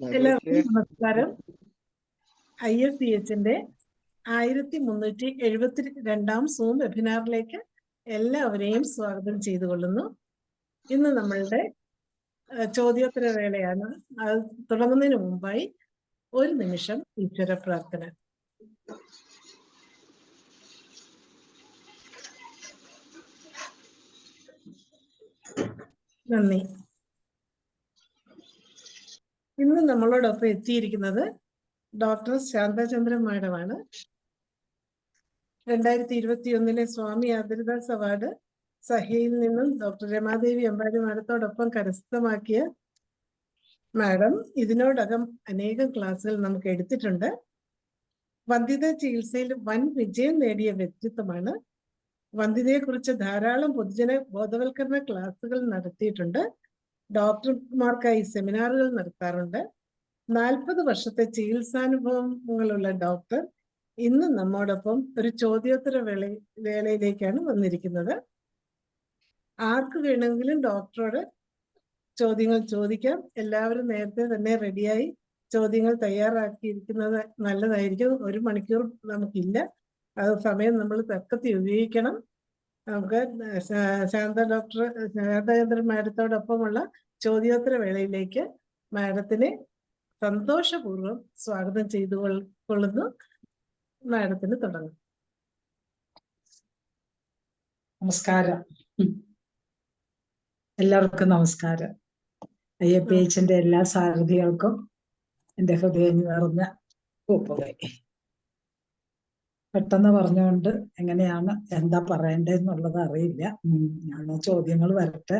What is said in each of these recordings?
എല്ലാവർക്കും നമസ്കാരം. ISCHന്റെ 1372 സൂം വെബിനാറിലേക്ക് എല്ലാവരെയും സ്വാഗതം ചെയ്തുകൊള്ളുന്നു. ഇന്ന് നമ്മളുടെ ചോദ്യോത്തര വേളയാണ്. അത് തുടങ്ങുന്നതിന് മുമ്പായി ഒരു നിമിഷം ഈശ്വര പ്രാർത്ഥന. നന്ദി. ഇന്ന് നമ്മളോടൊപ്പം എത്തിയിരിക്കുന്നത് ഡോക്ടർ ശാന്തചന്ദ്രൻ മാഡമാണ്. 2021 സ്വാമി ആദരദാസ് അവാർഡ് സഹയിൽ നിന്നും ഡോക്ടർ രമാദേവി അമ്പാടി മാഡത്തോടൊപ്പം കരസ്ഥമാക്കിയ മാഡം ഇതിനോടകം അനേകം ക്ലാസ്സുകൾ നമുക്ക് എടുത്തിട്ടുണ്ട്. വന്ധ്യത ചികിത്സയിൽ വൻ വിജയം നേടിയ വ്യക്തിത്വമാണ്. വന്ധ്യതയെക്കുറിച്ച് ധാരാളം പൊതുജന ബോധവൽക്കരണ ക്ലാസ്സുകൾ നടത്തിയിട്ടുണ്ട്. ഡോക്ടർമാർക്കായി സെമിനാറുകൾ നടത്താറുണ്ട്. 40 വർഷത്തെ ചികിത്സാനുഭവങ്ങളുള്ള ഡോക്ടർ ഇന്ന് നമ്മോടൊപ്പം ഒരു ചോദ്യോത്തര വേളയിലേക്കാണ് വന്നിരിക്കുന്നത്. ആർക്ക് വേണമെങ്കിലും ഡോക്ടറോട് ചോദ്യങ്ങൾ ചോദിക്കാം. എല്ലാവരും നേരത്തെ തന്നെ റെഡിയായി ചോദ്യങ്ങൾ തയ്യാറാക്കിയിരിക്കുന്നത് നല്ലതായിരിക്കും. 1 മണിക്കൂർ നമുക്കില്ല, അത് സമയം നമ്മൾ തക്കത്തിൽ ഉപയോഗിക്കണം. നമുക്ക് ശാന്തചന്ദ്രൻ മാഡത്തോടൊപ്പമുള്ള ചോദ്യോത്തര വേളയിലേക്ക് മാഡത്തിനെ സന്തോഷപൂർവ്വം സ്വാഗതം ചെയ്തുകൊള്ളുന്നു. മാഡത്തിന് തുടങ്ങും. നമസ്കാരം, എല്ലാവർക്കും നമസ്കാരം. ISCHന്റെ എല്ലാ സാരഥികൾക്കും എൻ്റെ ഹൃദയം നിറഞ്ഞ പൂപ്പുകൈ. പെട്ടെന്ന് പറഞ്ഞുകൊണ്ട് എങ്ങനെയാണ് എന്താ പറയണ്ടെന്നുള്ളത് അറിയില്ല. ഞാൻ ചോദ്യങ്ങൾ വരട്ടെ,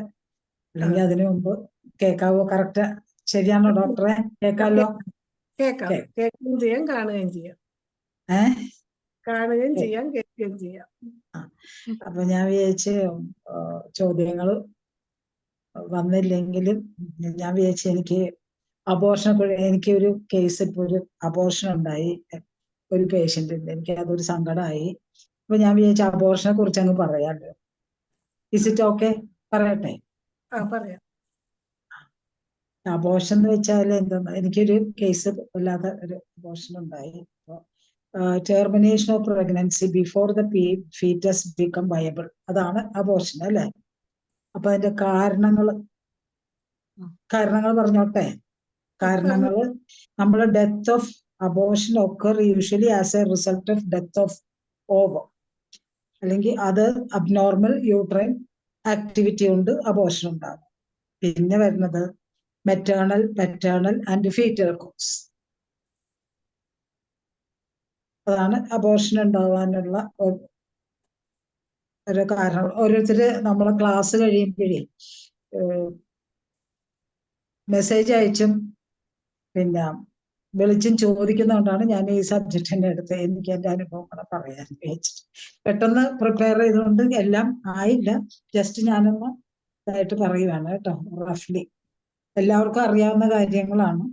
അല്ലെങ്കിൽ അതിനു മുമ്പ് കേൾക്കാവോ? കറക്റ്റ് ശരിയാണോ ഡോക്ടറെ? കേൾക്കാമല്ലോ? കേൾക്കുകയും ചെയ്യാം, കാണുകയും ചെയ്യാം. കാണുകയും ചെയ്യാം, കേൾക്കുകയും ചെയ്യാം. അപ്പൊ ഞാൻ വിചാരിച്ച് ചോദ്യങ്ങൾ വന്നില്ലെങ്കിലും ഞാൻ വിചാരിച്ചു എനിക്ക് എനിക്കൊരു കേസ്, ഇപ്പൊ ഒരു അബോർഷൻ ഉണ്ടായി ഒരു പേഷ്യന്റിന്റെ. എനിക്ക് അതൊരു സങ്കടമായി. അപ്പൊ ഞാൻ വിചാരിച്ച അബോർഷനെ കുറിച്ച് അങ്ങ് പറയാമല്ലോ. Is it okay? പറയട്ടെ? പറയാം. അബോർഷൻ എന്ന് വെച്ചാൽ എന്താ, എനിക്കൊരു കേസ് അല്ലാതെ ഒരു അബോർഷൻ ഉണ്ടായി. Termination of pregnancy before the foetus become viable, അതാണ് അബോർഷൻ അല്ലെ? അപ്പൊ അതിന്റെ കാരണങ്ങൾ പറഞ്ഞോട്ടെ. കാരണങ്ങള് നമ്മൾ death of abortion occur usually as a result of death of over, അല്ലെങ്കിൽ അത് അബ്നോർമൽ യൂട്രൈൻ ആക്ടിവിറ്റി കൊണ്ട് അബോർഷൻ ഉണ്ടാകും. പിന്നെ വരുന്നത് maternal, paternal and foetal cause. അതാണ് അബോർഷൻ ഉണ്ടാകാനുള്ള ഒരു കാരണം. ഓരോരുത്തര് നമ്മളെ ക്ലാസ് കഴിയുമ്പോഴേ മെസ്സേജ് അയച്ചും പിന്നെ വിളിച്ചും ചോദിക്കുന്നതുകൊണ്ടാണ് ഞാൻ ഈ സബ്ജക്റ്റിന്റെ അടുത്ത് എനിക്ക് എൻ്റെ അനുഭവങ്ങൾ പറയാൻ വെച്ചിട്ട് പെട്ടെന്ന് പ്രിപ്പയർ ചെയ്തുകൊണ്ട് എല്ലാം ആയില്ല. ജസ്റ്റ് ഞാനൊന്ന് ഇതായിട്ട് പറയുവാണ് കേട്ടോ. റഫ്ലി എല്ലാവർക്കും അറിയാവുന്ന കാര്യങ്ങളാണ്.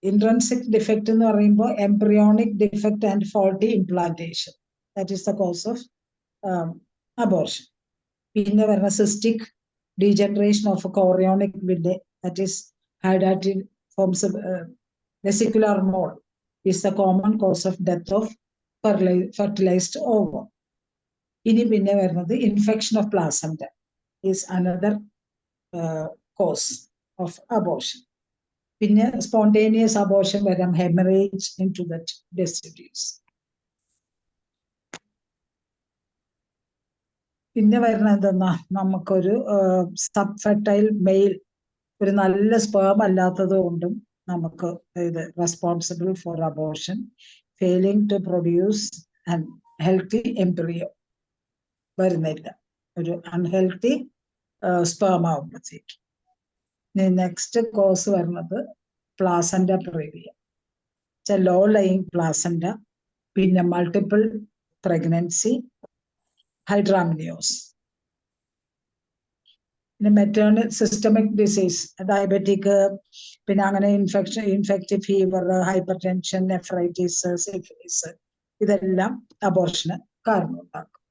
ഇൻട്രൻസിക് ഡിഫക്റ്റ് എന്ന് പറയുമ്പോൾ embryonic defect and faulty implantation, that is the cause of abortion. പിന്നെ വരുന്ന cystic degeneration of chorionic villi, that is hydatid forms vesicular mole is the common cause of death of fertilized ovum. ഇനി പിന്നെ വരുന്നത് infection of placenta is another cause of abortion. പിന്നെ spontaneous abortion വരാം, haemorrhage in to that decidua. പിന്നെ വരുന്ന എന്തെന്നാ, നമുക്കൊരു sub fertile mail, ഒരു നല്ല സ്പേം അല്ലാത്തത് കൊണ്ടും നമുക്ക് ഇത് responsible for abortion. Failing to produce and healthy embryo വരുന്നില്ല, ഒരു അൺഹെൽത്തി സ്പേം ആവുമ്പോഴത്തേക്ക്. നെക്സ്റ്റ് കോസ് വരുന്നത് placenta praevia, low lying placenta, പിന്നെ മൾട്ടിപ്പിൾ പ്രഗ്നൻസി, ഹൈഡ്രാമിനിയോസ്. പിന്നെ മെറ്റേണൽ സിസ്റ്റമിക് ഡിസീസ്, ഡയബറ്റിക്, പിന്നെ അങ്ങനെ infective fever, hypertension, nephritis, syphilis, ഇതെല്ലാം അബോർഷന് കാരണമുണ്ടാക്കും.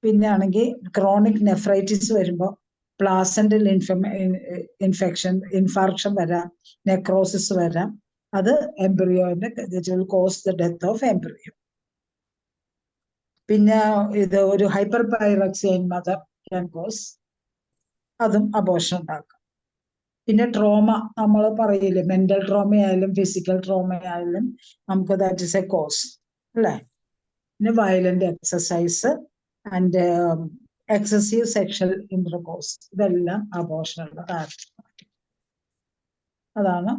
പിന്നെ ആണെങ്കിൽ ക്രോണിക് നെഫ്രൈറ്റിസ് വരുമ്പോൾ പ്ലാസന്റൽ ഇൻഫെക്ഷൻ, ഇൻഫാർക്ഷൻ വരാം, നെക്രോസിസ് വരാം. അത് എംബ്രിയോന്റെ will cause the death of embryo. പിന്നെ ഇത് ഒരു hyperpyrexia in mother can cause, അതും അബോർഷൻ ഉണ്ടാക്കാം. പിന്നെ ട്രോമ, നമ്മൾ പറയില്ലേ, മെന്റൽ ട്രോമ ആയാലും ഫിസിക്കൽ ട്രോമ ആയാലും നമുക്ക് ദാറ്റ് ഇസ് എ കോസ് അല്ലേ. പിന്നെ violent exercise and excessive sexual intercourse, ഇതെല്ലാം അബോർഷനുള്ള കാരണം. അതാണ്.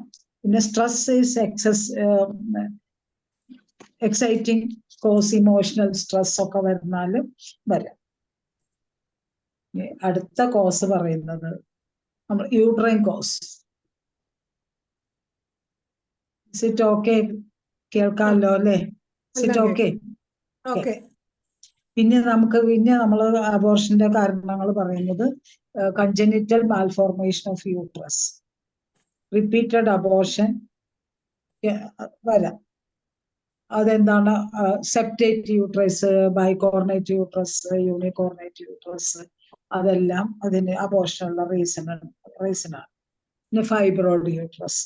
പിന്നെ stress is exciting cause, emotional stress ഒക്കെ വരുന്നാലും വരാം. അടുത്ത കോസ് പറയുന്നത് നമ്മൾ യൂട്രൈൻ കോസ്. സിറ്റ് ഓക്കെ, കേൾക്കാമല്ലോ അല്ലേ? Sit okay. ഓക്കെ. പിന്നെ നമ്മൾ അബോർഷന്റെ കാരണങ്ങൾ പറയുന്നത് congenital malformation of uterus, repeated abortion വരാം. അതെന്താണ്? Septate uterus, bicornuate uterus, unicornuate uterus, അതെല്ലാം അതിന് അബോർഷനുള്ള റീസണാണ്. പിന്നെ fibroid uterus,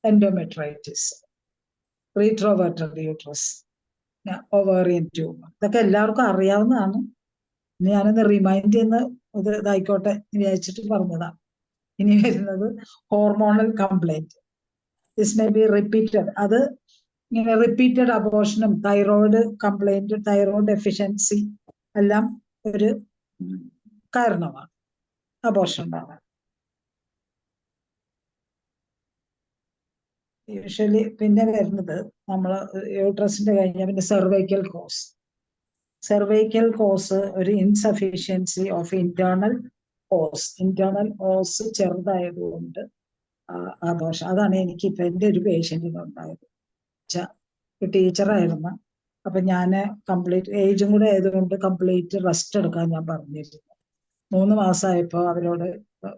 endometritis, retroverted uterus, ovarian tumour, ഇതൊക്കെ എല്ലാവർക്കും അറിയാവുന്നതാണ്. ഞാനൊന്ന് റിമൈൻഡ് ചെയ്യുന്ന ഇതായിക്കോട്ടെ വിചാരിച്ചിട്ട് പറഞ്ഞതാണ്. ഇനി വരുന്നത് hormonal complaint. This may be repeated. അത് ഇങ്ങനെ റിപ്പീറ്റഡ് അബോർഷനും തൈറോയിഡ് കംപ്ലൈന്റ്, തൈറോയിഡ് ഡെഫിഷ്യൻസി എല്ലാം ഒരു കാരണമാണ് അബോർഷൻ ഉണ്ടാവാൻ. യൂഷ്വലി പിന്നെ വരുന്നത് നമ്മൾ യൂട്രസിന്റെ കഴിഞ്ഞാൽ പിന്നെ സെർവൈക്കൽ കോസ്. സെർവൈക്കൽ കോസ് ഒരു ഇൻസഫിഷ്യൻസി ഓഫ് ഇന്റേണൽ ഓസ് ചെറുതായതുകൊണ്ട് അബോർഷൻ. അതാണ് എനിക്കിപ്പോ എൻ്റെ ഒരു പേഷ്യന്റിന് ഉണ്ടായത്. ടീച്ചറായിരുന്നു. അപ്പൊ ഞാൻ കംപ്ലീറ്റ് ഏജും കൂടെ ആയതുകൊണ്ട് കംപ്ലീറ്റ് റെസ്റ്റ് എടുക്കാൻ ഞാൻ പറഞ്ഞിരുന്നു. 3 മാസമായപ്പോ അവരോട്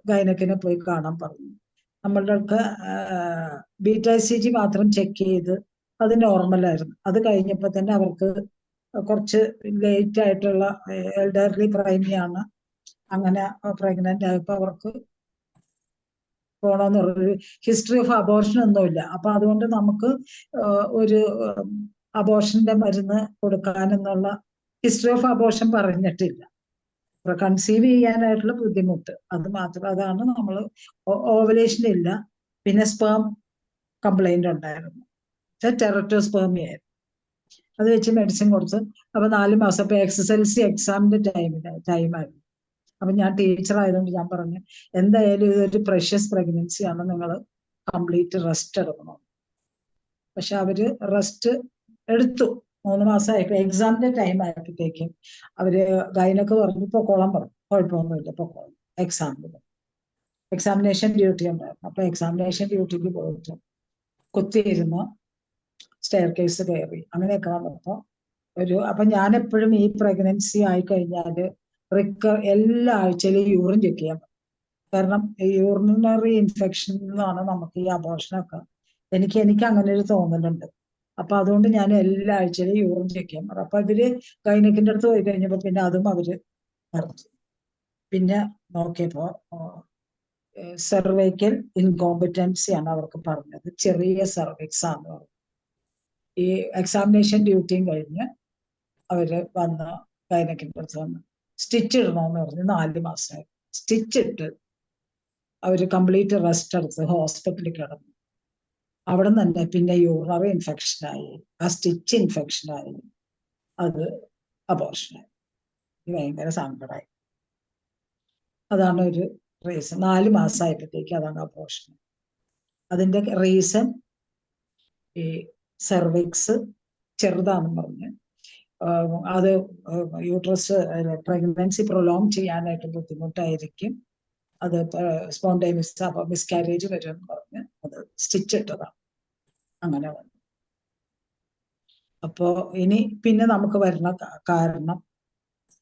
ഗൈനക്കിനെ പോയി കാണാൻ പറഞ്ഞു. നമ്മളുടെ BTICG മാത്രം ചെക്ക് ചെയ്ത് അത് നോർമലായിരുന്നു. അത് കഴിഞ്ഞപ്പോൾ തന്നെ അവർക്ക് കുറച്ച് ലേറ്റ് ആയിട്ടുള്ള എൽഡർലി പ്രൈമിയാണ്. അങ്ങനെ പ്രഗ്നന്റ് ആയപ്പോൾ അവർക്ക് പോണമെന്ന് പറഞ്ഞൊരു ഹിസ്റ്ററി ഓഫ് അബോർഷൻ ഒന്നുമില്ല. അപ്പൊ അതുകൊണ്ട് നമുക്ക് ഒരു അബോർഷന്റെ മരുന്ന് കൊടുക്കാനെന്നുള്ള ഹിസ്റ്ററി ഓഫ് അബോർഷൻ പറഞ്ഞിട്ടില്ല. കൺസീവ് ചെയ്യാനായിട്ടുള്ള ബുദ്ധിമുട്ട് അത് മാത്രം. അതാണ് നമ്മൾ ഓവലേഷൻ ഇല്ല. പിന്നെ സ്പേം കംപ്ലൈന്റ് ഉണ്ടായിരുന്നു, ടെററ്റോസ്പേമിയായിരുന്നു. അത് വെച്ച് മെഡിസിൻ കൊടുത്ത് അപ്പൊ 4 മാസം ഇപ്പൊ SSLC എക്സാമിന്റെ ടൈമായിരുന്നു. അപ്പൊ ഞാൻ ടീച്ചർ ആയതുകൊണ്ട് ഞാൻ പറഞ്ഞു, എന്തായാലും ഇതൊരു പ്രഷ്യസ് പ്രഗ്നൻസി ആണ്, നിങ്ങൾ കംപ്ലീറ്റ് റെസ്റ്റ് എടുക്കണം. പക്ഷെ അവര് റെസ്റ്റ് എടുത്തു. 3 മാസമായപ്പോ എക്സാമിന്റെ ടൈം ആയപ്പോഴത്തേക്കും അവര് ഗൈനക്ക് പറഞ്ഞു പൊക്കോളാൻ പറഞ്ഞു. കുഴപ്പമൊന്നുമില്ല, പൊക്കോളാം. എക്സാമിനേഷൻ ഡ്യൂട്ടി ഉണ്ടായിരുന്നു. അപ്പൊ എക്സാമിനേഷൻ ഡ്യൂട്ടിക്ക് പോയിട്ട് കുത്തിയിരുന്ന് സ്റ്റെയർ കേസ് കയറി അങ്ങനെയൊക്കെ വന്നപ്പോ അപ്പൊ ഞാൻ എപ്പോഴും ഈ പ്രഗ്നൻസി ആയി കഴിഞ്ഞാല് എല്ലാ ആഴ്ചയിലും യൂറിൻ ചെക്ക് ചെയ്യാൻ പറ്റും. കാരണം യൂറിനറി ഇൻഫെക്ഷൻ എന്നാണ് നമുക്ക് ഈ അബോർഷനൊക്കെ. എനിക്ക് അങ്ങനെ ഒരു തോന്നലുണ്ട്. അപ്പൊ അതുകൊണ്ട് ഞാൻ എല്ലാ ആഴ്ചയിലും യൂറിൻ ചെക്ക് ചെയ്യാൻ പറയും. അപ്പൊ ഇവര് ഗൈനക്കിന്റെ അടുത്ത് പോയി കഴിഞ്ഞപ്പോ പിന്നെ അതും അവര് നിർത്തി. പിന്നെ നോക്കിയപ്പോ സെർവൈക്കൽ ഇൻകോമ്പറ്റൻസി ആണ് അവർക്ക് പറഞ്ഞത്. ചെറിയ സെർവിക്സ് ആണ് പറഞ്ഞത്. ഈ എക്സാമിനേഷൻ ഡ്യൂട്ടിയും കഴിഞ്ഞ് അവര് വന്ന് ഗൈനക്കിന്റെ അടുത്ത് വന്ന് സ്റ്റിച്ച് ഇടണമെന്ന് പറഞ്ഞ് 4 മാസമായി. സ്റ്റിച്ച് ഇട്ട് അവര് കംപ്ലീറ്റ് റെസ്റ്റ് എടുത്ത് ഹോസ്പിറ്റലിൽ കിടന്നു. അവിടെ തന്നെ പിന്നെ യൂറിനറി ഇൻഫെക്ഷനായി, ആ സ്റ്റിച്ച് ഇൻഫെക്ഷനായി, അത് അബോർഷനായി. ഭയങ്കര സങ്കടമായി. അതാണ് ഒരു റീസൺ. 4 മാസമായപ്പോഴത്തേക്ക് അതാണ് അബോർഷൻ. അതിന്റെ റീസൺ ഈ സെർവിക്സ് ചെറുതാണെന്ന് പറഞ്ഞ് അത് യൂട്രസ് പ്രഗ്നൻസി പ്രൊലോങ് ചെയ്യാനായിട്ട് ബുദ്ധിമുട്ടായിരിക്കും, അത് സ്പോണ്ടേനിയസ് മിസ്കാരേജ് വരുമെന്ന് പറഞ്ഞ് അത് സ്റ്റിച്ച് ഇട്ടതാണ്. അങ്ങനെ വന്നു. അപ്പോ ഇനി പിന്നെ നമുക്ക് വരുന്ന കാരണം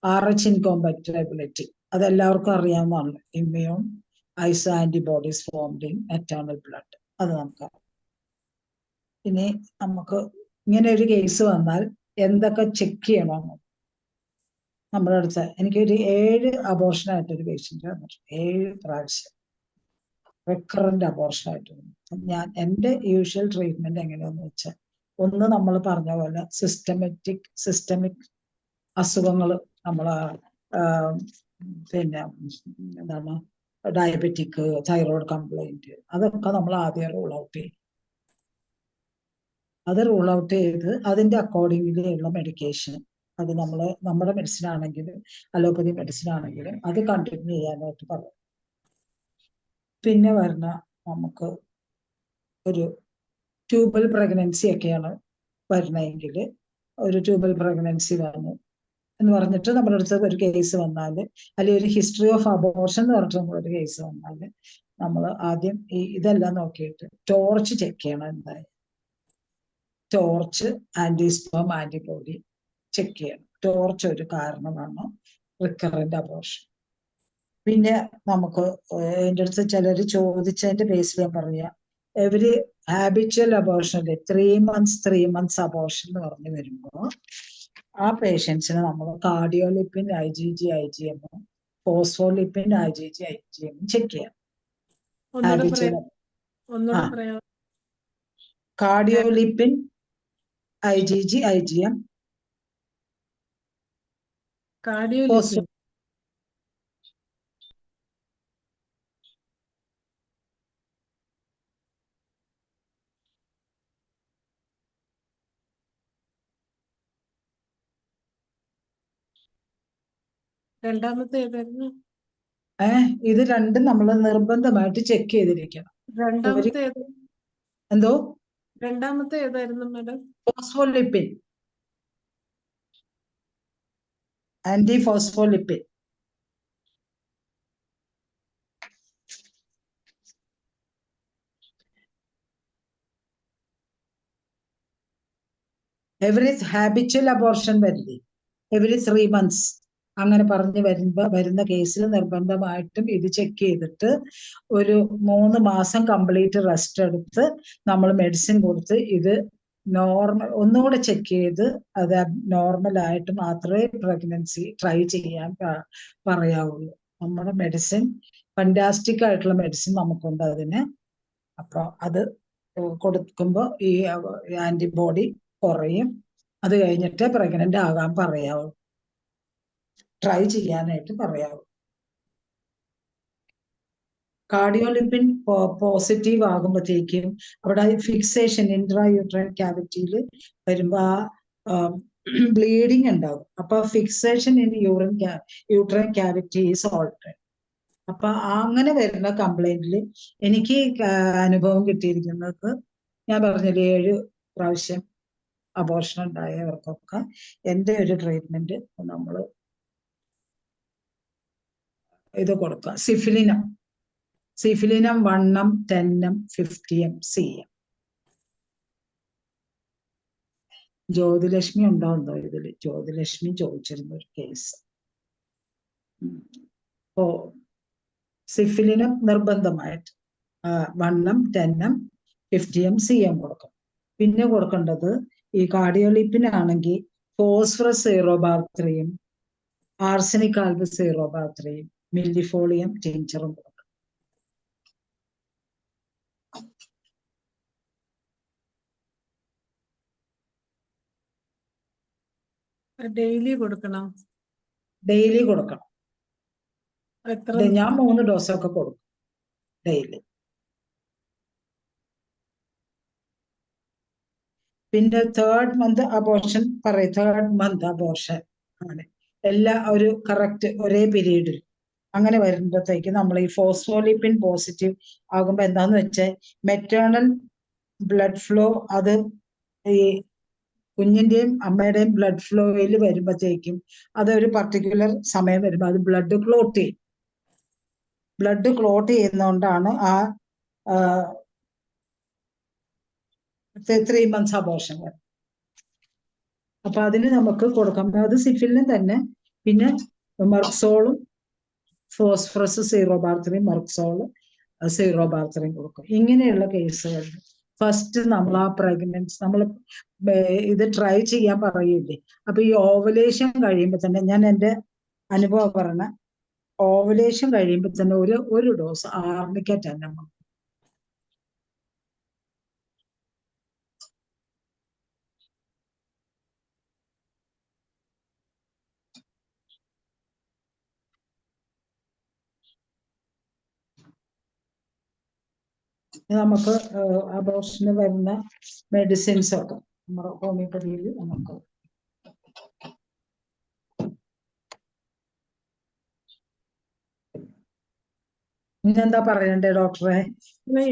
RH ഇൻകോമ്പറ്റബിലിറ്റി. അതെല്ലാവർക്കും അറിയാവുന്നതാണ്. Immune iso antibodies formed in maternal blood. അത് നമുക്കറിയാം. ഇനി നമുക്ക് ഇങ്ങനെ ഒരു കേസ് വന്നാൽ എന്തൊക്കെ ചെക്ക് ചെയ്യണം. നമ്മുടെ അടുത്ത് എനിക്കൊരു 7 അബോർഷനായിട്ടൊരു പേഷ്യന്റ് വന്നിട്ടുണ്ട്. 7 പ്രാവശ്യം റിക്കറന്റ് അബോർഷനായിട്ട് വന്നു. ഞാൻ എൻ്റെ യൂഷ്വൽ ട്രീറ്റ്മെന്റ് എങ്ങനെയാന്ന് വെച്ചാൽ, ഒന്ന് നമ്മൾ പറഞ്ഞ പോലെ സിസ്റ്റമിക് അസുഖങ്ങൾ നമ്മൾ പിന്നെ എന്താണ് ഡയബറ്റിക്, തൈറോയ്ഡ് കംപ്ലൈന്റ്, അതൊക്കെ നമ്മൾ ആദ്യം റൂൾ ഔട്ട് ചെയ്യും. അത് റൂൾ ഔട്ട് ചെയ്ത് അതിന്റെ അക്കോർഡിംഗ്ലി ഉള്ള മെഡിക്കേഷൻ, അത് നമ്മുടെ മെഡിസിൻ ആണെങ്കിലും അലോപ്പതി മെഡിസിൻ ആണെങ്കിലും അത് കണ്ടിന്യൂ ചെയ്യാനായിട്ട് പറയും. പിന്നെ വരുന്ന നമുക്ക് ഒരു ട്യൂബൽ പ്രഗ്നൻസി ഒക്കെയാണ് വരണമെങ്കിൽ, ഒരു ട്യൂബൽ പ്രഗ്നൻസി വന്നു എന്ന് പറഞ്ഞിട്ട് നമ്മുടെ അടുത്ത് ഒരു കേസ് വന്നാൽ, അല്ലെങ്കിൽ ഒരു ഹിസ്റ്ററി ഓഫ് അബോർഷൻ എന്ന് പറഞ്ഞിട്ട് നമ്മളൊരു കേസ് വന്നാൽ, നമ്മൾ ആദ്യം ഇതെല്ലാം നോക്കിയിട്ട് ടോർച്ച് ചെക്ക് ചെയ്യണം. എന്തായാലും ടോർച്ച്, ആന്റിസ്പേം ആന്റിബോഡി ചെക്ക് ചെയ്യണം. ടോർച്ച് ഒരു കാരണമാണ് റിക്കറന്റ് അബോർഷൻ. പിന്നെ നമുക്ക് എൻ്റെ അടുത്ത് ചിലർ ചോദിച്ചതിന്റെ ബേസിൽ ഞാൻ പറയാം, എവരി ഹാബിച്വൽ അബോർഷനിൽ 3 months അബോർഷൻ എന്ന് പറഞ്ഞു വരുമ്പോൾ ആ പേഷ്യൻസിന് നമ്മൾ കാർഡിയോലിപ്പിൻ, IgG, IgM, ഫോസ്ഫോലിപ്പിൻ, IgG, IgM check ചെയ്യാം. കാർഡിയോലിപ്പിൻ, IgG, IgM, കാർഡിയോലിപ്പിൻ, രണ്ടാമത്തെ ഏതായിരുന്നു? ഇത് രണ്ടും നമ്മൾ നിർബന്ധമായിട്ട് ചെക്ക് ചെയ്തിരിക്കണം. എന്തോ രണ്ടാമത്തെ ഏതായിരുന്നു madam? Phospholipid, anti phospholipid. Every habitual abortion വരില്ലേ, എവറി 3 months അങ്ങനെ പറഞ്ഞ് വരുന്ന കേസിൽ നിർബന്ധമായിട്ടും ഇത് ചെക്ക് ചെയ്തിട്ട് ഒരു 3 മാസം കംപ്ലീറ്റ് റെസ്റ്റ് എടുത്ത് നമ്മൾ മെഡിസിൻ കൊടുത്ത് ഇത് നോർമൽ ഒന്നുകൂടെ ചെക്ക് ചെയ്ത് അത് നോർമൽ ആയിട്ട് മാത്രമേ പ്രഗ്നൻസി ട്രൈ ചെയ്യാൻ പറയാവുള്ളൂ. നമ്മുടെ മെഡിസിൻ ഫാന്റാസ്റ്റിക് ആയിട്ടുള്ള മെഡിസിൻ നമുക്കുണ്ട് അതിന്. അപ്പൊ അത് കൊടുക്കുമ്പോൾ ഈ ആന്റിബോഡി കുറയും. അത് കഴിഞ്ഞിട്ട് പ്രഗ്നന്റ് ആകാൻ പറയാവൂ, ട്രൈ ചെയ്യാനായിട്ട് പറയാവൂ. കാർഡിയോലിപ്പിൻ പോസിറ്റീവ് ആകുമ്പോഴത്തേക്കും അവിടെ ഫിക്സേഷൻ ഇൻട്രായൂട്രൈൻ ക്യാവിറ്റിയിൽ വരുമ്പോ ആ ബ്ലീഡിങ് ഉണ്ടാകും. അപ്പൊ fixation in uterine cavity is altered. അപ്പൊ അങ്ങനെ വരുന്ന കംപ്ലൈന്റിൽ എനിക്ക് അനുഭവം കിട്ടിയിരിക്കുന്നത്, ഞാൻ പറഞ്ഞില്ലേ 7 പ്രാവശ്യം അബോർഷൻ ഉണ്ടായവർക്കൊക്കെ എൻ്റെ ഒരു ട്രീറ്റ്മെന്റ് നമ്മൾ ഇത് കൊടുക്കുക. സിഫിലിനം 1M, 10M, 50M, CM. Jyothilakshmi ഉണ്ടോ ഇതിൽ? ജ്യോതിലക്ഷ്മി ചോദിച്ചിരുന്ന ഒരു കേസ്. ഓ സിഫിലിനം നിർബന്ധമായിട്ട് 1M, 10M, 50M, CM കൊടുക്കും. പിന്നെ കൊടുക്കേണ്ടത് ഈ കാർഡിയോലിപ്പിനാണെങ്കിൽ ഫോസ്ഫറസ് 0/3, ആർസനിക് ആൽബ് 0/3, മില്ലിഫോളിയം ടിഞ്ചറും കൊടുക്കും. ഡെയിലി കൊടുക്കണം. ഡെയിലി കൊടുക്കണം. ഞാൻ 3 ഡോസൊക്കെ കൊടുക്കും ഡെയിലി. പിന്നെ 3rd month അബോർഷൻ പറയും. 3rd month അബോർഷൻ ആണ് ഒരു കറക്റ്റ് ഒരേ പീരീഡിൽ അങ്ങനെ വരുമ്പോഴത്തേക്ക് നമ്മൾ ഈ ഫോസ്ഫോലിപ്പിൻ പോസിറ്റീവ് ആകുമ്പോ എന്താന്ന് വെച്ചാൽ മെറ്റേണൽ ബ്ലഡ് ഫ്ലോ, അത് ഈ കുഞ്ഞിന്റെയും അമ്മയുടെയും ബ്ലഡ് ഫ്ലോയിൽ വരുമ്പോഴത്തേക്കും അതൊരു പർട്ടിക്കുലർ സമയം വരുമ്പോൾ അത് ബ്ലഡ് ക്ലോട്ട് ചെയ്യും. ബ്ലഡ് ക്ലോട്ട് ചെയ്യുന്നതുകൊണ്ടാണ് ആ 3 months അബോർഷൻ വരും. അപ്പൊ അതിന് നമുക്ക് കൊടുക്കാം. അത് സിഫിലിനും തന്നെ. പിന്നെ മെർക്സോളും ഫോസ്ഫറസ് 0/3, മെർക്സോള് 0/3 കൊടുക്കും. ഇങ്ങനെയുള്ള കേസുകളിൽ ഫസ്റ്റ് നമ്മൾ ആ പ്രഗ്നൻസി നമ്മൾ ഇത് ട്രൈ ചെയ്യാൻ പറയില്ലേ. അപ്പൊ ഈ ഓവലേഷൻ കഴിയുമ്പോൾ തന്നെ ഞാൻ എൻ്റെ അനുഭവം പറഞ്ഞ, ഓവലേഷൻ കഴിയുമ്പോൾ തന്നെ ഒരു ഡോസ് ആർണിക്ക തന്നെ നമുക്ക് അബോർഷന് വരുന്ന മെഡിസിൻസ് ഒക്കെ നമ്മുടെ ഹോമിയോപ്പതിയിൽ നമുക്ക് ഇന്നെന്താ പറയണ്ടേ ഡോക്ടറെ?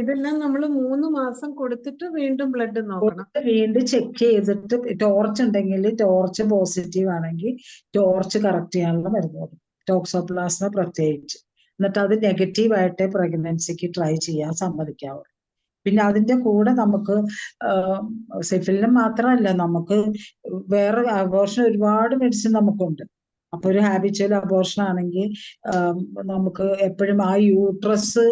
ഇതെല്ലാം നമ്മൾ 3 മാസം കൊടുത്തിട്ട് വീണ്ടും ബ്ലഡ് നോക്കണം. വീണ്ടും ചെക്ക് ചെയ്തിട്ട് ടോർച്ച് ഉണ്ടെങ്കിൽ ടോർച്ച് പോസിറ്റീവ് ആണെങ്കിൽ ടോർച്ച് കറക്റ്റ് ചെയ്യാനുള്ള മരുന്ന് കൊടുക്കും, ടോക്സോപ്ലാസ്മ പ്രത്യേകിച്ച്. എന്നിട്ട് അത് നെഗറ്റീവ് ആയിട്ടേ പ്രഗ്നൻസിക്ക് ട്രൈ ചെയ്യാൻ സമ്മതിക്കാവുള്ളൂ. പിന്നെ അതിന്റെ കൂടെ നമുക്ക് സിഫിലിന് മാത്രമല്ല, നമുക്ക് വേറെ അബോർഷൻ ഒരുപാട് മെഡിസിൻ നമുക്കുണ്ട്. അപ്പൊ ഒരു ഹാബിച്വൽ അബോർഷൻ ആണെങ്കിൽ നമുക്ക് എപ്പോഴും ആ യൂട്രസ്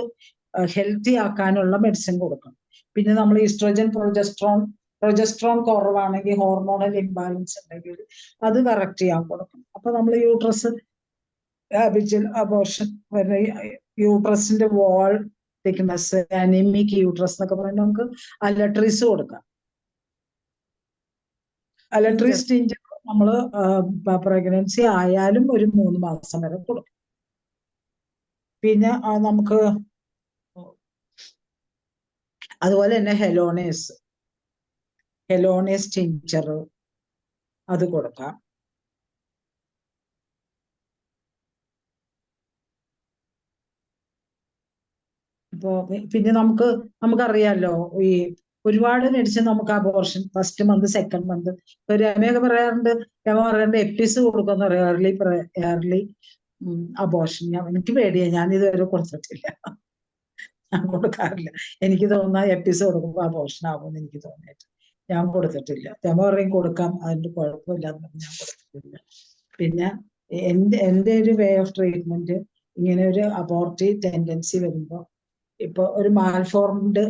ഹെൽത്തി ആക്കാനുള്ള മെഡിസിൻ കൊടുക്കണം. പിന്നെ നമ്മൾ ഈസ്ട്രോജൻ പ്രൊജസ്ട്രോൺ കുറവാണെങ്കിൽ, ഹോർമോണൽ ഇംബാലൻസ് ഉണ്ടെങ്കിൽ അത് കറക്റ്റ് ചെയ്യാൻ കൊടുക്കണം. അപ്പൊ നമ്മൾ യൂട്രസ് ഹാബിച്വൽ അബോർഷൻ യൂട്രസിന്റെ വാൾ തിക്നെസ്, അനീമിക് യൂട്രസ് എന്നൊക്കെ പറയുമ്പോൾ നമുക്ക് അലട്രീസ് കൊടുക്കാം. അലട്രീസ് ടിഞ്ചർ നമ്മള് പ്രഗ്നൻസി ആയാലും ഒരു 3 മാസം വരെ കൊടുക്കും. പിന്നെ നമുക്ക് അതുപോലെ തന്നെ ഹെലോണേസ് ടിഞ്ചർ അത് കൊടുക്കാം. ഇപ്പോ പിന്നെ നമുക്കറിയാലോ, ഈ ഒരുപാട് മെഡിസിൻ നമുക്ക് abortion first month, second month. ഇപ്പൊ രമയൊക്കെ പറയാറുണ്ട് എപ്പിസ് കൊടുക്കുന്ന പറയാം, ഏർലി അബോർഷൻ. എനിക്ക് പേടിയാ, ഞാൻ ഇതുവരെ കൊടുത്തിട്ടില്ല, ഞാൻ കൊടുക്കാറില്ല. എനിക്ക് തോന്നുന്ന എപ്പിസ് കൊടുക്കുമ്പോൾ അബോർഷൻ ആകുമെന്ന് എനിക്ക് തോന്നിയിട്ട് ഞാൻ കൊടുത്തിട്ടില്ല. രമ പറയും കൊടുക്കാം, അതിന്റെ കുഴപ്പമില്ല എന്ന് പറഞ്ഞ് ഞാൻ കൊടുത്തിട്ടില്ല. പിന്നെ എന്റെ ഒരു വേ ഓഫ് ട്രീറ്റ്മെന്റ്, ഇങ്ങനെ ഒരു അബോർട്ടീവ് ടെൻഡൻസി വരുമ്പോൾ, ഇപ്പൊ ഒരു മാൽഫോർംഡ്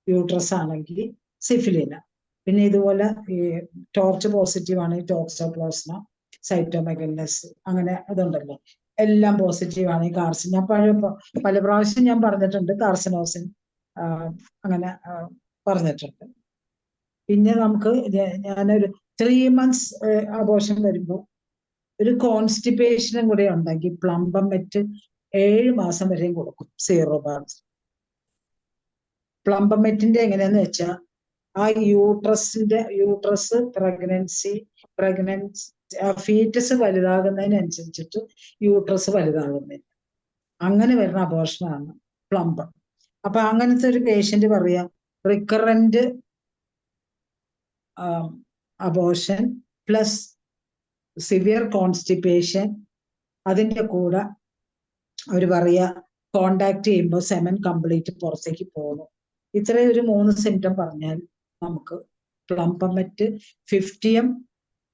യൂട്രസ് ആണെങ്കിൽ സിഫിലിന, പിന്നെ ഇതുപോലെ ഈ ടോർച്ച് പോസിറ്റീവ് ആണെങ്കിൽ ടോക്സോപ്ലാസ്മ, സൈറ്റോമെഗലസ്, അങ്ങനെ അതുണ്ടല്ലോ, എല്ലാം പോസിറ്റീവ് ആണെങ്കിൽ കാർസിൻ. ഞാൻ പല പ്രാവശ്യം ഞാൻ പറഞ്ഞിട്ടുണ്ട് കാർസിനോസിൻ, അങ്ങനെ പറഞ്ഞിട്ടുണ്ട്. പിന്നെ നമുക്ക് ഞാനൊരു 3 months അബോർഷൻ വരുമ്പോൾ ഒരു കോൺസ്റ്റിപ്പേഷനും കൂടെ ഉണ്ടെങ്കിൽ പ്ലംബമെറ്റ് 7 മാസം വരെയും കൊടുക്കും, 0 ബാർസ്. പ്ലംബമെറ്റിന്റെ എങ്ങനെയാന്ന് വെച്ചാൽ, ആ യൂട്രസ് പ്രഗ്നൻസി ഫീറ്റസ് വലുതാകുന്നതിനനുസരിച്ചിട്ട് യൂട്രസ് വലുതാകുന്നില്ല, അങ്ങനെ വരുന്ന അബോർഷനാണ് പ്ലംബം. അപ്പൊ അങ്ങനത്തെ ഒരു പേഷ്യന്റ് പറയാ recurrent abortion plus severe constipation, അതിന്റെ കൂടെ അവർ പറയാ കോണ്ടാക്ട് ചെയ്യുമ്പോൾ സെമൻ കംപ്ലീറ്റ് പുറത്തേക്ക് പോകുന്നു. ഇത്രയും ഒരു 3 സിംറ്റം പറഞ്ഞാൽ നമുക്ക് പ്ലംബമെറ്റ് 50M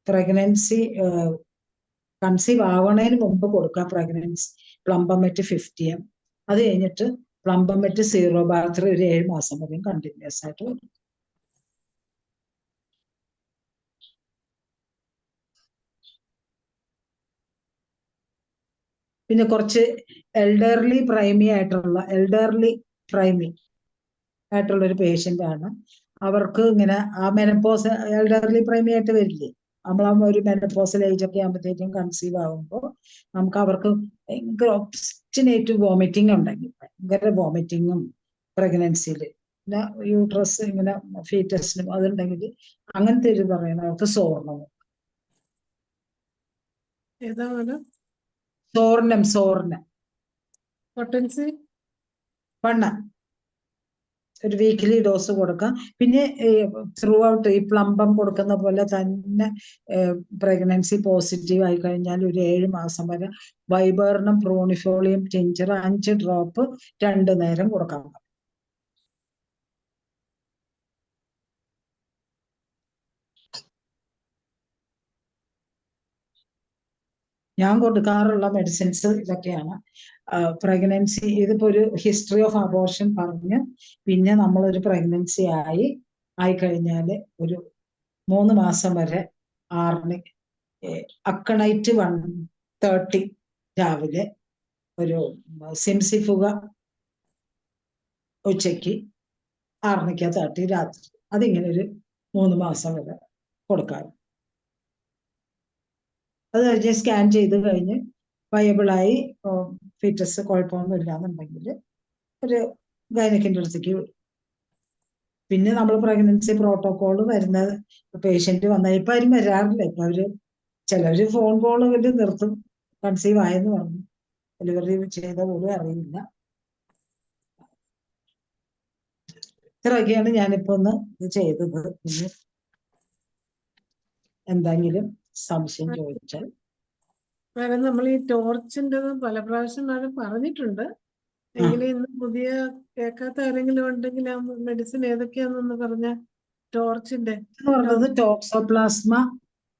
പ്രഗ്നൻസി കൺസീവ് ആവണതിന് മുമ്പ് കൊടുക്കാം. പ്ലംബമെറ്റ് 50M. അത് കഴിഞ്ഞിട്ട് പ്ലംബമെറ്റ് 0 ബാർ ഒരു 7 മാസം വരെയും കണ്ടിന്യൂസ് ആയിട്ട് കൊടുക്കും. പിന്നെ കുറച്ച് എൽഡർലി പ്രൈമി ആയിട്ടുള്ള ഒരു പേഷ്യന്റ് ആണ്. അവർക്ക് ഇങ്ങനെ ആ മെനപ്പോസ് എൽഡർലി പ്രൈമി ആയിട്ട് വരില്ലേ, നമ്മൾ ഒരു മെനപ്പോസൽ ഏജ് ഒക്കെ ആകുമ്പോഴത്തേക്കും കൺസീവ് ആകുമ്പോൾ നമുക്ക് അവർക്ക് ഭയങ്കര ഒബ്സ്റ്റിനേറ്റ് വോമിറ്റിംഗ് ഉണ്ടെങ്കിൽ, ഭയങ്കര വോമിറ്റിങ്ങും പ്രഗ്നൻസിയിൽ, പിന്നെ യൂട്രസ് ഇങ്ങനെ ഫീറ്റസിനും അതുണ്ടെങ്കിൽ, അങ്ങനത്തെ ഒരു പറയുന്നത് അവർക്ക് സോർണം. സോർണം പൊട്ടൻസി ഒരു വീക്കിലി ഡോസ് കൊടുക്കാം. പിന്നെ ത്രൂ ഔട്ട് ഈ പ്ലംബം കൊടുക്കുന്ന പോലെ തന്നെ പ്രഗ്നൻസി പോസിറ്റീവ് ആയി കഴിഞ്ഞാൽ ഒരു 7 മാസം വരെ വൈബേർണം പ്രോണിഫോളിയം ടിഞ്ചർ 5 ഡ്രോപ്പ് 2 നേരം കൊടുക്കാം. ഞാൻ കൊടുക്കാറുള്ള മെഡിസിൻസ് ഇതൊക്കെയാണ്. പ്രഗ്നൻസി ഇതിപ്പോ ഒരു ഹിസ്റ്ററി ഓഫ് അബോർഷൻ പറഞ്ഞ് പിന്നെ നമ്മളൊരു പ്രഗ്നൻസി ആയിക്കഴിഞ്ഞാല് ഒരു 3 മാസം വരെ ആർണിക് അക്കണൈറ്റ് 130 രാവിലെ, ഒരു സിംസിഫുക ഉച്ചയ്ക്ക്, ആർണിക്ക 30 രാത്രി. അതിങ്ങനെ ഒരു 3 മാസം വരെ കൊടുക്കാം. അത് കഴിഞ്ഞ് സ്കാൻ ചെയ്ത് കഴിഞ്ഞ് വയബിളായി ഫീറ്റസ് കുഴപ്പമൊന്നും ഇല്ലാന്നുണ്ടെങ്കിൽ ഒരു ഗൈനക്കിൻ്റെ അടുത്തേക്ക് വിടും. പിന്നെ നമ്മൾ പ്രഗ്നൻസി പ്രോട്ടോകോൾ വരുന്ന പേഷ്യന്റ് വന്നാൽ ഇപ്പൊ ആരും വരാറില്ല. ഇപ്പൊ ചിലവര് ഫോൺ കോൾ നിർത്തും, കൺസീവ് ആയെന്ന് പറഞ്ഞു, ഡെലിവറി ചെയ്ത പോലും അറിയില്ല. ഇത്രയൊക്കെയാണ് ഞാനിപ്പോ ഒന്ന് ഇത് ചെയ്തത്. പിന്നെ എന്തെങ്കിലും സംശയം ചോദിച്ചാൽ. മാഡം, നമ്മൾ ഈ ടോർച്ചിന്റെ പല പ്രാവശ്യം മാഡം പറഞ്ഞിട്ടുണ്ട്. എങ്കിലും ഇന്ന് പുതിയ കേൾക്കാത്ത ആരെങ്കിലും ഉണ്ടെങ്കിൽ ആ മെഡിസിൻ ഏതൊക്കെയാണെന്ന് പറഞ്ഞ. ടോർച്ചിന്റെ എന്ന് പറഞ്ഞത് ടോക്സോപ്ലാസ്മ,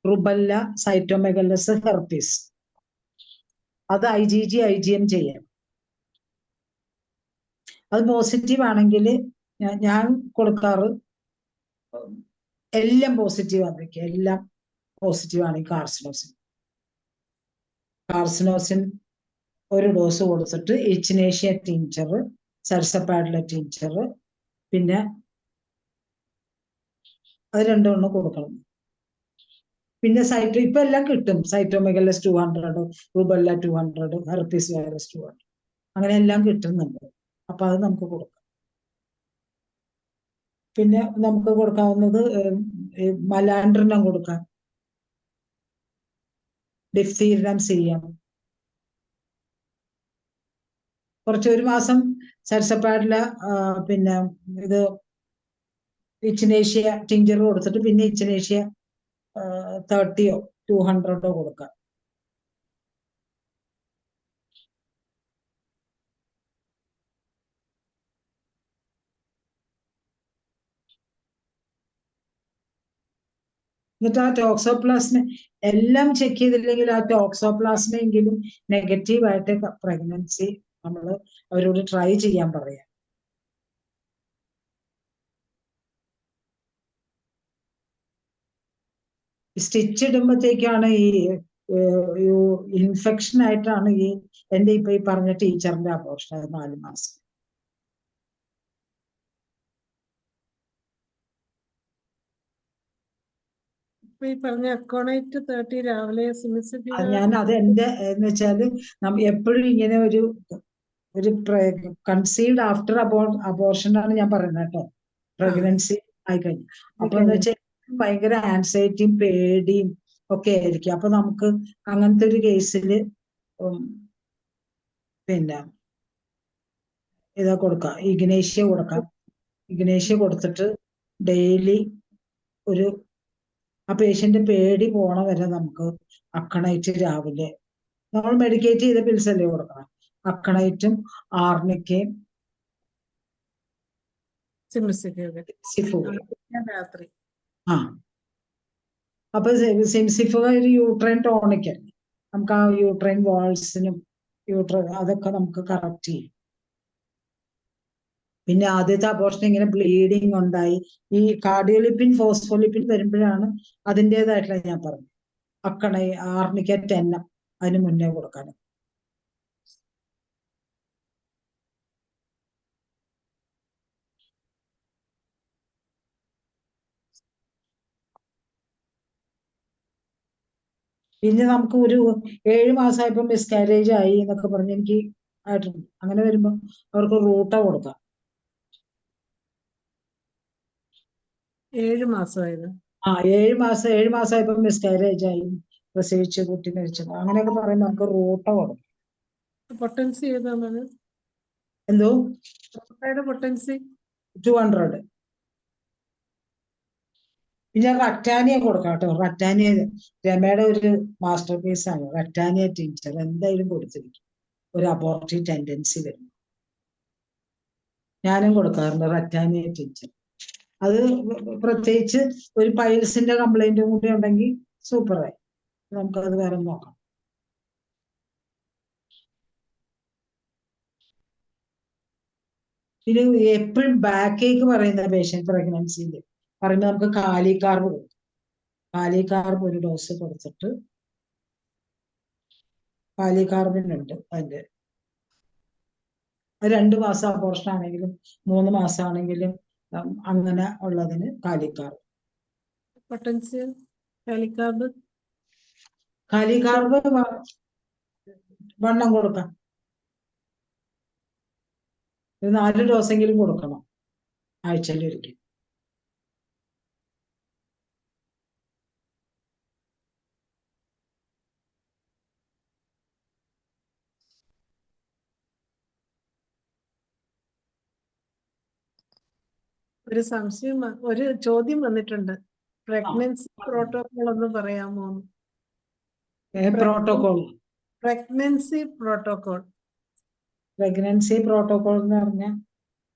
റുബല്ല, സൈറ്റോമെഗലസ്, ഹെർപ്പിസ്. അത് IgG IgM ചെയ്യാം. അത് പോസിറ്റീവ് ആണെങ്കിൽ ഞാൻ കൊടുക്കാറ് എല്ലാം പോസിറ്റീവ് ആയിരിക്കും. എല്ലാം പോസിറ്റീവ് ആണെങ്കിൽ കാർസിനോസിൻ ഒരു ഡോസ് കൊടുത്തിട്ട് ഇച്ചിനേഷ്യ ടീഞ്ചർ, സരസപ്പാഡില ടീഞ്ചർ, പിന്നെ അത് 2 കൊടുക്കണം. പിന്നെ ഇപ്പൊ എല്ലാം കിട്ടും. സൈറ്റോമെഗലസ് 200, റുബല്ല 200, ഹെർപ്പിസ് വൈറസ് 200, അങ്ങനെ എല്ലാം കിട്ടുന്നുണ്ട്. അപ്പൊ അത് നമുക്ക് കൊടുക്കാം. പിന്നെ നമുക്ക് കൊടുക്കാവുന്നത് മലാൻഡ്രിനം കൊടുക്കാം, ഡിഫ്തീരിയം ചെയ്യാം. ഒരു മാസം സരസപ്പാഡില പിന്നെ ഇത് ഇച്ചിനേഷ്യ ടിഞ്ചർ കൊടുത്തിട്ട് പിന്നെ ഇച്ചിനേഷ്യ 30 200 കൊടുക്കാം. എന്നിട്ട് ആ ടോക്സോപ്ലാസ്മ എല്ലാം ചെക്ക് ചെയ്തില്ലെങ്കിൽ ആ ടോക്സോപ്ലാസ്മയെങ്കിലും നെഗറ്റീവായിട്ട് പ്രഗ്നൻസി നമ്മൾ അവരോട് ട്രൈ ചെയ്യാൻ പറയാം. സ്റ്റിച്ച് ഇടുമ്പോഴത്തേക്കാണ് ഈ ഇൻഫെക്ഷൻ ആയിട്ടാണ് എന്റെ ഇപ്പൊ ഈ പറഞ്ഞ ടീച്ചറിന്റെ അബോർഷൻ 4 മാസം. ഈ പറഞ്ഞ അക്കോണൈറ്റ് 30 രാവിലെ, ഞാൻ അത് എന്റെ എന്ന് വെച്ചാല് എപ്പോഴും ഇങ്ങനെ ഒരു കൺസീവ്ഡ് ആഫ്റ്റർ അബോർഷൻ ആണ് ഞാൻ പറയുന്നത് കേട്ടോ, പ്രഗ്നൻസി ആയിക്കഴിഞ്ഞു. അപ്പൊ എന്ന് വെച്ചാൽ ഭയങ്കര ആൻസൈറ്റിയും പേടിയും ഒക്കെ ആയിരിക്കും. അപ്പൊ നമുക്ക് അങ്ങനത്തെ ഒരു കേസിൽ പിന്നെ ഇതാ കൊടുക്കാം, ഇഗ്നേഷ്യ കൊടുക്കാം. ഇഗ്നേഷ്യ കൊടുത്തിട്ട് ഡെയിലി ആ പേഷ്യന്റ് പേടി പോണ വരെ നമുക്ക് അക്കണൈറ്റ് രാവിലെ, നമ്മൾ മെഡിക്കേറ്റ് ചെയ്ത പിൽസ് അല്ലേ കൊടുക്കണം, അക്കണൈറ്റും ആർണിക്കയും രാത്രി. അപ്പൊ സിംസിഫുക ഒരു യൂട്രൈൻ ടോണിക്, നമുക്ക് ആ യൂട്രൈൻ വാൾസിനും അതൊക്കെ നമുക്ക് കറക്റ്റ് ചെയ്യും. പിന്നെ ആദ്യത്തെ അബോർഷൻ ഇങ്ങനെ ബ്ലീഡിങ് ഉണ്ടായി, ഈ കാർഡിയോലിപ്പിൻ ഫോസ്ഫോലിപ്പിൻ വരുമ്പോഴാണ് അതിൻ്റെതായിട്ടുള്ള ഞാൻ പറഞ്ഞു ആർണിക്ക 10 അതിന് മുന്നേ കൊടുക്കാനും. പിന്നെ നമുക്ക് ഒരു 7 മാസമായപ്പോ മിസ്കാരേജ് ആയി എന്നൊക്കെ പറഞ്ഞ് എനിക്ക് ആയിട്ടുണ്ട്. അങ്ങനെ വരുമ്പോ അവർക്ക് റൂട്ട കൊടുക്കാം. 7 മാസമായത്? 7 മാസമായപ്പോ മിസ്കാരേജ് ആയി, പ്രസവിച്ച് കുട്ടി മരിച്ചത്, അങ്ങനെയൊക്കെ പറയുമ്പോൾ നമുക്ക് റൂട്ട കൊടുക്കാം. പൊട്ടൻസി ഏതാണ്? എന്തോ പൊട്ടൻസി 200. പിന്നെ ററ്റാനിയ കൊടുക്കാം കേട്ടോ. ററ്റാനിയ രമയുടെ ഒരു മാസ്റ്റർ പീസ് ആണ്. ററ്റാനിയ ടീച്ചർ എന്തായാലും കൊടുത്തിരിക്കും, ഒരു അബോർട്ടീവ് ടെൻഡൻസി വരും. ഞാനും കൊടുക്കാറുണ്ട് ററ്റാനിയ ടീച്ചർ. അത് പ്രത്യേകിച്ച് ഒരു പൈൽസിന്റെ കംപ്ലൈന്റും കൂടി ഉണ്ടെങ്കിൽ സൂപ്പറായി, നമുക്കത് വേറെ നോക്കാം. ഇത് എപ്പോഴും ബാക്ക് ഏക്ക് പറയുന്ന പേഷ്യന്റ് പ്രഗ്നൻസിയിൽ പറയുമ്പോൾ നമുക്ക് കാലികാർബ് കൊടുക്കും. കാലികാർബ് ഒരു ഡോസ് കൊടുത്തിട്ട്, കാലികാർബിനുണ്ട് അതിന്റെ 2 മാസം അബോർഷൻ ആണെങ്കിലും 3 മാസം ആണെങ്കിലും അങ്ങനെ ഉള്ളതിന് കാലികാർബ്. പൊട്ടൻഷ്യൽ കാലിക്കാർബ് കാലികാർബ് വണ്ണം കൊടുക്കാം. 4 ഡോസെങ്കിലും കൊടുക്കണം ആഴ്ചയിൽ ഒരിക്കൽ. ഒരു സംശയം ഒരു ചോദ്യം വന്നിട്ടുണ്ട്. പ്രഗ്നൻസി പ്രോട്ടോകോൾ ഒന്ന് പറയാമോ? Protocol pregnancy protocol pregnancy protocol എന്ന് പറഞ്ഞാൽ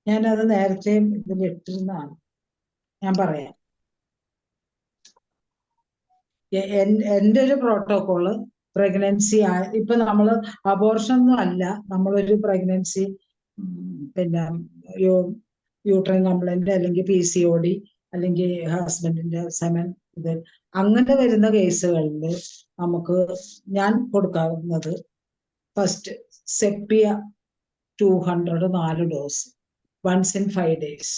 ഞാനത് നേരത്തെ ഇതിൽ ഇട്ടിരുന്നതാണ്. ഞാൻ പറയാം. എൻ്റെ ഒരു പ്രോട്ടോകോള് പ്രഗ്നൻസി ഇപ്പൊ നമ്മള് അബോർഷൻ ഒന്നും അല്ല, നമ്മളൊരു പ്രഗ്നൻസി പിന്നെ യൂട്രൈൻ കംപ്ലൈന്റ് അല്ലെങ്കിൽ PCOD അല്ലെങ്കിൽ ഹസ്ബൻഡിന്റെ സെമൻ ഇത് അങ്ങനെ വരുന്ന കേസുകളിൽ നമുക്ക് ഞാൻ കൊടുക്കാവുന്നത് first sepia 200 4 dose once in 5 days.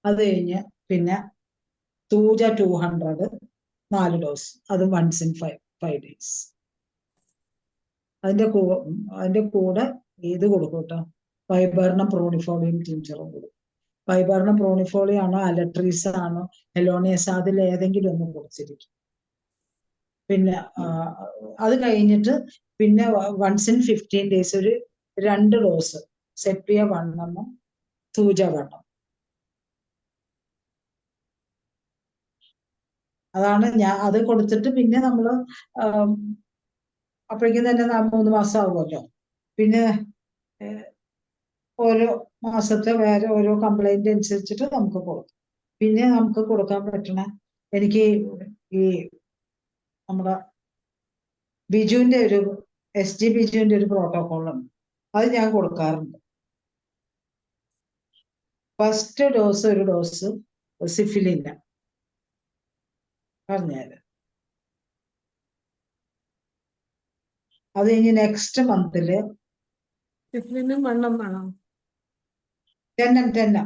അത് കഴിഞ്ഞ് പിന്നെ തൂജ 200 4 ഡോസ്, അത് വൺസ് ഇൻ 5 days. അതിന്റെ കൂടെ ഇത് കൊടുക്കും കേട്ടോ, വൈബർണം പ്രോണിഫോളിയം ടിഞ്ചറും കൊടുക്കും. വൈബർണം പ്രോണിഫോളിയം ആണോ അലട്രീസ് ആണോ ഹെലോണിയസ് അതിൽ ഏതെങ്കിലും ഒന്ന് കൊടുത്തിരിക്കും. പിന്നെ അത് കഴിഞ്ഞിട്ട് പിന്നെ വൺസ് ഇൻ 15 days ഒരു 2 ഡോസ് സെപ്പിയ 1 തൂജ 1. അതാണ് ഞാൻ അത് കൊടുത്തിട്ട് പിന്നെ നമ്മള് അപ്പോഴേക്കും തന്നെ 3 മാസം ആവുമല്ലോ. പിന്നെ ഓരോ മാസത്തെ വേറെ ഓരോ കംപ്ലൈന്റ് അനുസരിച്ചിട്ട് നമുക്ക് കൊടുക്കും. പിന്നെ നമുക്ക് കൊടുക്കാൻ പറ്റണ എനിക്ക് ഈ നമ്മുടെ ബിജുവിന്റെ ഒരു SG ബിജുവിന്റെ ഒരു പ്രോട്ടോകോളുണ്ട്, അത് ഞാൻ കൊടുക്കാറുണ്ട്. ഫസ്റ്റ് ഡോസ് ഒരു ഡോസ് സിഫിലിന പറഞ്ഞാല്, അത് കഴിഞ്ഞ് നെക്സ്റ്റ് മന്തില് സിഫിലിനും വണ്ണം വേണോ? 10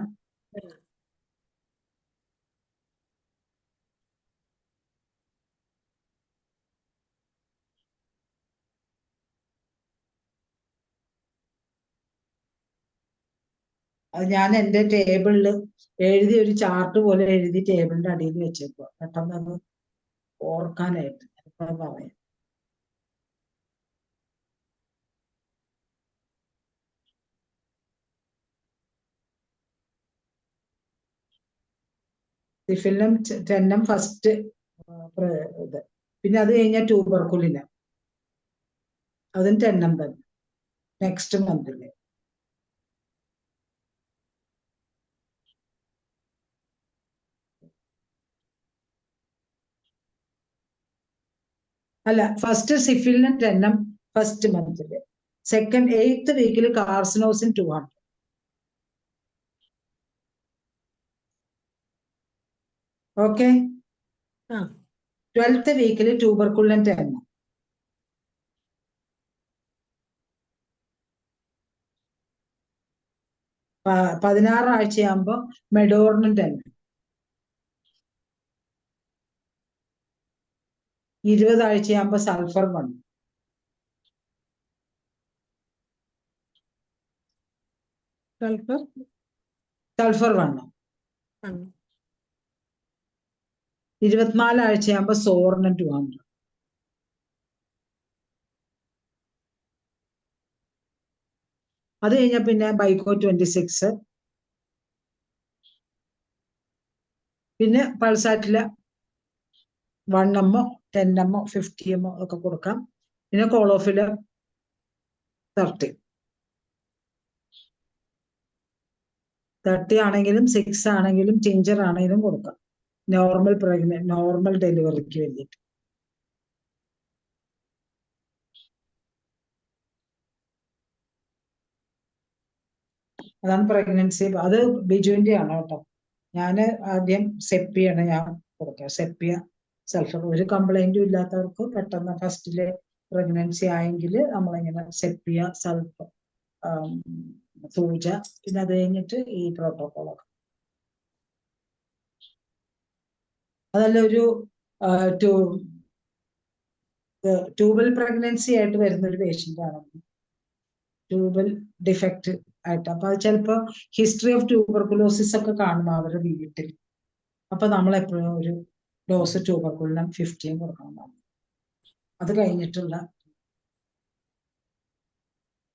അത് ഞാൻ എൻ്റെ ടേബിളിൽ എഴുതി ഒരു ചാർട്ട് പോലെ എഴുതി ടേബിളിന്റെ അടിയിൽ വെച്ചേക്കുക, പെട്ടെന്ന് അത് ഓർക്കാനായിട്ട് പറയാം. സിഫിലിനും 10 ഫസ്റ്റ് ഇത്. പിന്നെ അത് കഴിഞ്ഞാൽ ട്യൂബർക്കുലിന് അതും 10 തന്നെ നെക്സ്റ്റ് മന്തില്. അല്ല, ഫസ്റ്റ് സിഫിലിന് 10 ഫസ്റ്റ് മന്തില്, സെക്കൻഡ് 8th വീക്കിൽ കാർസിനോസിൻ 200. ഓക്കെ. 12th വീക്കിൽ ട്യൂബർക്കുലിൻ 10. 16 ആഴ്ചയാകുമ്പോ മെഡോറിനും 10. 20 ആഴ്ചയാകുമ്പോ സൾഫർ 1. സൾഫർ 1. 24 ആഴ്ചയാകുമ്പോ സോറിനും 200. അത് കഴിഞ്ഞാൽ പിന്നെ ബൈക്കോ 26. പിന്നെ പൾസാറ്റില് 1 ml 10 ml 50 ml ഒക്കെ കൊടുക്കാം. പിന്നെ കോളോഫില് 30 ആണെങ്കിലും 6 ആണെങ്കിലും ടിഞ്ചർ ആണെങ്കിലും കൊടുക്കാം, നോർമൽ ഡെലിവറിക്ക് വേണ്ടിയിട്ട്. അതാണ് പ്രഗ്നൻസി. അത് ബിജുവിന്റെ ആണ് കേട്ടോ. ഞാൻ ആദ്യം സെപ്പിയാണ് ഞാൻ കൊടുക്കുക. Sepia sulphur. ഒരു കംപ്ലൈന്റും ഇല്ലാത്തവർക്ക് പെട്ടെന്ന് ഫസ്റ്റിലെ പ്രഗ്നൻസി ആയെങ്കിൽ നമ്മളിങ്ങനെ സെപ്പിയ സൾഫർ സൂജ, പിന്നെ അത് കഴിഞ്ഞിട്ട് ഈ പ്രോട്ടോകോളൊക്കെ. അതല്ല ഒരു ട്യൂബൽ പ്രഗ്നൻസി ആയിട്ട് വരുന്ന ഒരു പേഷ്യന്റ് ആണ്, ട്യൂബൽ ഡിഫക്റ്റ് ആയിട്ട്. അപ്പൊ അത് ചിലപ്പോ ഹിസ്റ്ററി ഓഫ് ട്യൂബർകുലോസിസ് ഒക്കെ കാണും അവരുടെ വീട്ടിൽ. അപ്പൊ നമ്മൾ എപ്പോഴും ഒരു ഡോസ് ട്യൂബർകുലിനം 15 കൊടുക്കണം. അത് കഴിഞ്ഞിട്ടുള്ള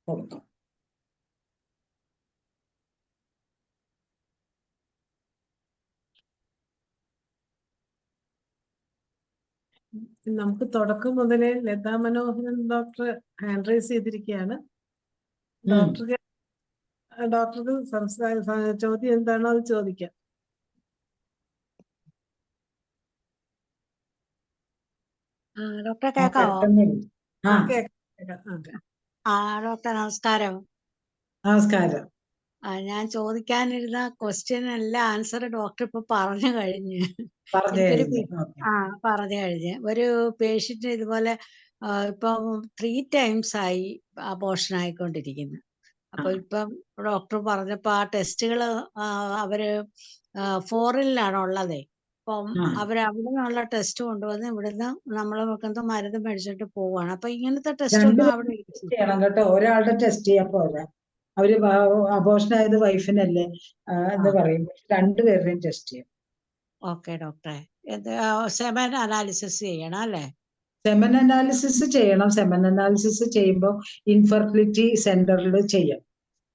കൊടുക്കാം. നമുക്ക് തുടക്കം മുതലേ ലതാ മനോഹരൻ ഡോക്ടർ ഹാൻഡ് റൈസ് ചെയ്തിരിക്കുകയാണ്. ഡോക്ടർക്ക് ചോദ്യം എന്താണോ അത് ചോദിക്കാം. ഡോക്ടറെ കേക്കാവോ? ഡോക്ടർ നമസ്കാരം. നമസ്കാരം. ഞാൻ ചോദിക്കാനിരുന്ന ക്വസ്റ്റ്യൻ എല്ലാം ആൻസർ ഡോക്ടർ ഇപ്പൊ പറഞ്ഞു കഴിഞ്ഞ്. പറഞ്ഞു കഴിഞ്ഞ്. ഒരു പേഷ്യന്റ് ഇതുപോലെ ഇപ്പം 3 times ആയി അബോർഷൻ ആയിക്കൊണ്ടിരിക്കുന്നു. അപ്പൊ ഇപ്പം ഡോക്ടർ പറഞ്ഞപ്പോ ആ ടെസ്റ്റുകൾ അവര് ഫോറിനിലാണ് ഉള്ളതേ. അപ്പം അവര് അവിടെ നിന്നുള്ള ടെസ്റ്റ് കൊണ്ടുവന്ന് ഇവിടുന്ന് നമ്മളെ നോക്കുന്ന മരുന്ന് മേടിച്ചിട്ട് പോവാണ്. അപ്പൊ ഇങ്ങനത്തെ ടെസ്റ്റ് ഒന്നും അവിടെ ചെയ്യണം കേട്ടോ. ഒരാളുടെ ടെസ്റ്റ് ചെയ്യാൻ പോരാ. അവര് അബോർഷൻ ആയത് വൈഫിനല്ലേ എന്ന് പറയും. 2 പേരുടെയും ടെസ്റ്റ് ചെയ്യും. ഓക്കെ ഡോക്ടറെ. സെമൻ അനാലിസിസ് ചെയ്യണം അല്ലേ? സെമൻ അനാലിസിസ് ചെയ്യണം. സെമൻ അനാലിസിസ് ചെയ്യുമ്പോൾ ഇൻഫെർട്ടിലിറ്റി സെന്ററിൽ ചെയ്യാം.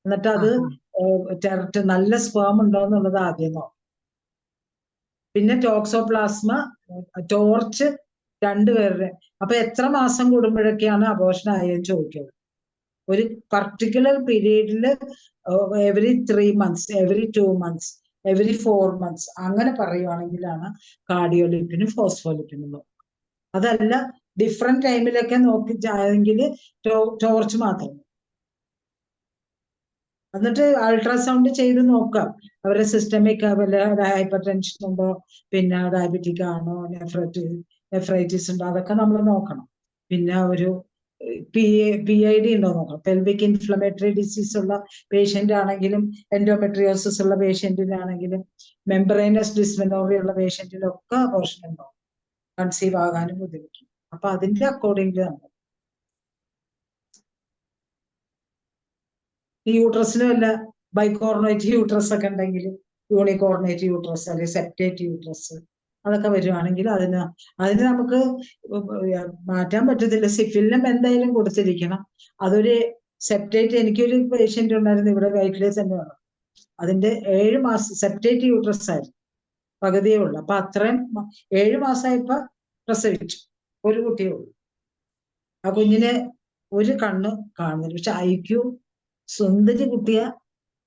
എന്നിട്ട് അത് നല്ല സ്പേം ഉണ്ടോ എന്നുള്ളത് ആദ്യം നോക്കാം. പിന്നെ ടോക്സോപ്ലാസ്മ, ടോർച്ച് 2 പേരുടെ. അപ്പൊ എത്ര മാസം കൂടുമ്പോഴൊക്കെയാണ് അബോർഷൻ ആയെന്ന് ചോദിക്കുന്നത്. ഒരു പർട്ടിക്കുലർ പീരീഡിൽ every 3 months, every 2 months, every 4 months അങ്ങനെ പറയുവാണെങ്കിലാണ് കാർഡിയോലിപ്പിനും ഫോസ്ഫോലിപ്പിനും നോക്കുക. അതല്ല ഡിഫറെന്റ് ടൈമിലൊക്കെ നോക്കിച്ചായെങ്കിൽ ടോർച്ച് മാത്രം. എന്നിട്ട് അൾട്രാസൗണ്ട് ചെയ്ത് നോക്കാം അവരുടെ സിസ്റ്റമിക് ഹൈപ്പർ ടെൻഷൻ ഉണ്ടോ, പിന്നെ ഡയബറ്റിക് ആണോ, നെഫ്രൈറ്റിസ് ഉണ്ടോ, അതൊക്കെ നമ്മൾ നോക്കണം. പിന്നെ ഒരു PID ഉണ്ടോ നോക്കണം. പെൽവിക് ഇൻഫ്ലമേറ്ററി ഡിസീസ് ഉള്ള പേഷ്യന്റ് ആണെങ്കിലും, എൻഡോമെട്രിയോസിസ് ഉള്ള പേഷ്യന്റിനാണെങ്കിലും, മെംബ്രൈനസ് ഡിസ്മെനോറിയ ഉള്ള പേഷ്യന്റിനൊക്കെ അബോർഷൻ ഉണ്ടോ, കൺസീവ് ആകാനും ബുദ്ധിമുട്ടുണ്ട്. അപ്പൊ അതിന്റെ അക്കോർഡിംഗ് നമ്മൾ യൂട്രസിന് വല്ല ബൈകോർണേറ്റ് യൂട്രസ് ഒക്കെ ഉണ്ടെങ്കിൽ, യൂണികോർണേറ്റ് യൂട്രസ് അല്ലെങ്കിൽ സെപ്റ്റേറ്റ് യൂട്രസ് അതൊക്കെ വരുവാണെങ്കിൽ അതിന് നമുക്ക് മാറ്റാൻ പറ്റത്തില്ല. സിഫിലിനും എന്തായാലും കൊടുത്തിരിക്കണം. അതൊരു സെപ്റ്റേറ്റ്, എനിക്കൊരു പേഷ്യന്റ് ഉണ്ടായിരുന്നു ഇവിടെ വൈറ്റിലെ തന്നെയാണ്. അതിന്റെ 7 മാസം സെപ്റ്റേറ്റ് യൂട്രസ് ആയിരുന്നു, പകുതിയേ ഉള്ളു. അപ്പൊ അത്രയും 7 മാസമായപ്പോ പ്രസവിച്ചു, ഒരു കുട്ടിയേ ഉള്ളൂ. ആ കുഞ്ഞിനെ ഒരു കണ്ണ് കാണുന്നില്ല. പക്ഷെ IQ സുന്ദരി കുട്ടിയ,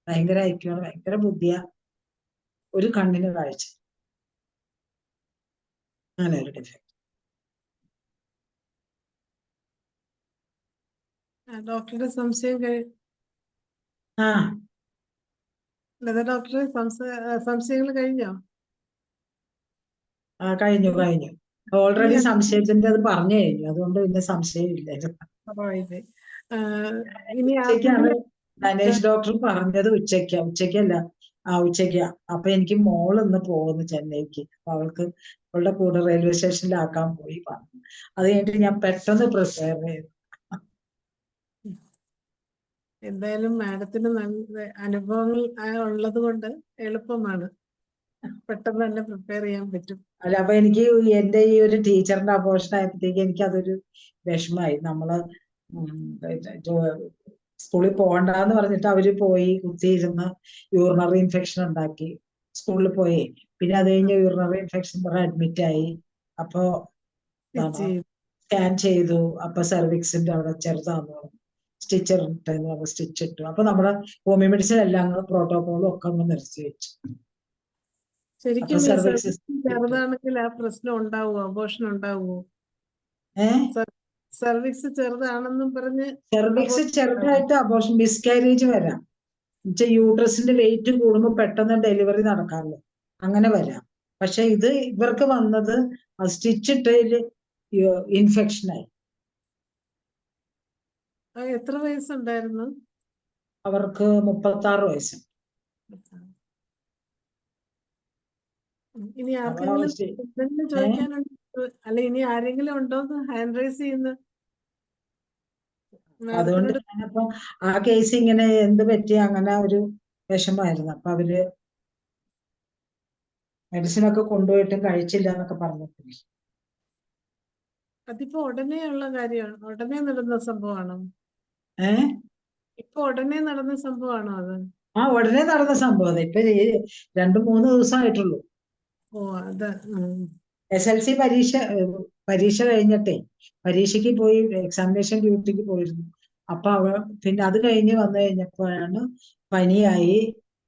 ഭയങ്കര IQ ആണ്, ഭയങ്കര ബുദ്ധിയ, ഒരു കണ്ണിന് കാഴ്ച. അങ്ങനെ ഒരു ഡിഫക്ട്. ഡോക്ടറുടെ സംശയം ഡോക്ടറെ സംശയങ്ങൾ കഴിഞ്ഞോ? കഴിഞ്ഞു. ഓൾറെഡി സംശയത്തിന്റെ അത് പറഞ്ഞു കഴിഞ്ഞു. അതുകൊണ്ട് പിന്നെ സംശയമില്ല. ഉച്ചയ്ക്കാണ് ധനേഷ് ഡോക്ടർ പറഞ്ഞത്. ഉച്ചയ്ക്കല്ല ഉച്ചയ്ക്ക്. അപ്പൊ എനിക്ക് മോള് ഇന്ന് പോകുന്നു ചെന്നൈക്ക്. അപ്പൊ അവളുടെ കൂടെ റെയിൽവേ സ്റ്റേഷനിലാക്കാൻ പോയി പറഞ്ഞു. അത് കഴിഞ്ഞിട്ട് ഞാൻ പെട്ടെന്ന് പ്രിപ്പയർ ചെയ്തു. എന്തായാലും മാഡത്തിന് നല്ല അനുഭവങ്ങൾ ഉള്ളത് കൊണ്ട് എളുപ്പമാണ്, പെട്ടെന്ന് തന്നെ പ്രിപ്പയർ ചെയ്യാൻ പറ്റും. അല്ല, അപ്പൊ എനിക്ക് എന്റെ ഈ ഒരു ടീച്ചറിന്റെ അബോർഷൻ ആയപ്പോഴത്തേക്ക് എനിക്ക് അതൊരു വിഷമായി. നമ്മള് സ്കൂളിൽ പോകണ്ടെന്ന് പറഞ്ഞിട്ട് അവര് പോയി കുത്തിയിരുന്ന് യൂറിനറി ഇൻഫെക്ഷൻ ഉണ്ടാക്കി. സ്കൂളിൽ പോയി പിന്നെ അത് കഴിഞ്ഞ് യൂറിനറി ഇൻഫെക്ഷൻ അഡ്മിറ്റ് ആയി. അപ്പൊ സ്കാൻ ചെയ്തു. അപ്പൊ സെർവിക്സിന്റെ അവിടെ ചെറുതാന്ന് സ്റ്റിച്ചർ ഇട്ടെന്ന് പറഞ്ഞു. സ്റ്റിച്ച് ഇട്ടു. അപ്പൊ നമ്മുടെ ഹോമിയോ മെഡിസിൻ എല്ലാം പ്രോട്ടോകോളും ഒക്കെ ഒന്ന് നിർത്തി വെച്ചു. ശരിക്കും ചെറുതാണെങ്കിൽ ആ പ്രശ്നം ഉണ്ടാവുമോ, അബോർഷൻ ഉണ്ടാവുമോ? സർവിക്സ് ചെറുതാണെന്നും പറഞ്ഞ് സെർവിക്സ് ചെറുതായിട്ട് അബോർഷൻ മിസ്കാരേജ് വരാം. യൂട്രസിന്റെ വെയിറ്റ് കൂടുമ്പോൾ പെട്ടെന്ന് ഡെലിവറി നടക്കാമല്ലോ, അങ്ങനെ വരാം. പക്ഷെ ഇത് ഇവർക്ക് വന്നത് സ്റ്റിച്ചിട്ടതില് ഇൻഫെക്ഷനായി. എത്ര വയസ്സുണ്ടായിരുന്നു? അവർക്ക് 36 വയസ്സ്. ഇനി ആർക്കെങ്കിലും എന്തെങ്കിലും ചോദിക്കാനുണ്ടോ? അല്ല, ഇനി ആരെങ്കിലും ഉണ്ടോ ഹാൻഡ് റൈസ് ചെയ്യുന്ന? അതുകൊണ്ട് ഞാനപ്പോ ആ കേസ് ഇങ്ങനെ എന്ത് പറ്റി അങ്ങനെ ഒരു വിഷമായിരുന്നു. അപ്പൊ അവര് മെഡിസിൻ ഒക്കെ കൊണ്ടുപോയിട്ടും കഴിച്ചില്ല എന്നൊക്കെ പറഞ്ഞിട്ടില്ല. അതിപ്പോ ഉടനെ ഉള്ള കാര്യമാണ്, ഉടനെ നടന്ന സംഭവമാണോ? ഇപ്പൊ ഉടനെ നടന്ന സംഭവമാണോ അത്? ഉടനെ നടന്ന സംഭവം. ഇപ്പൊ 2-3 ദിവസമായിട്ടുള്ളൂ. അത് SLC പരീക്ഷ കഴിഞ്ഞിട്ടേ പരീക്ഷയ്ക്ക് പോയി, എക്സാമിനേഷൻ ഡ്യൂട്ടിക്ക് പോയിരുന്നു. അപ്പൊ പിന്നെ അത് കഴിഞ്ഞ് വന്നു കഴിഞ്ഞപ്പോഴാണ് പനിയായി,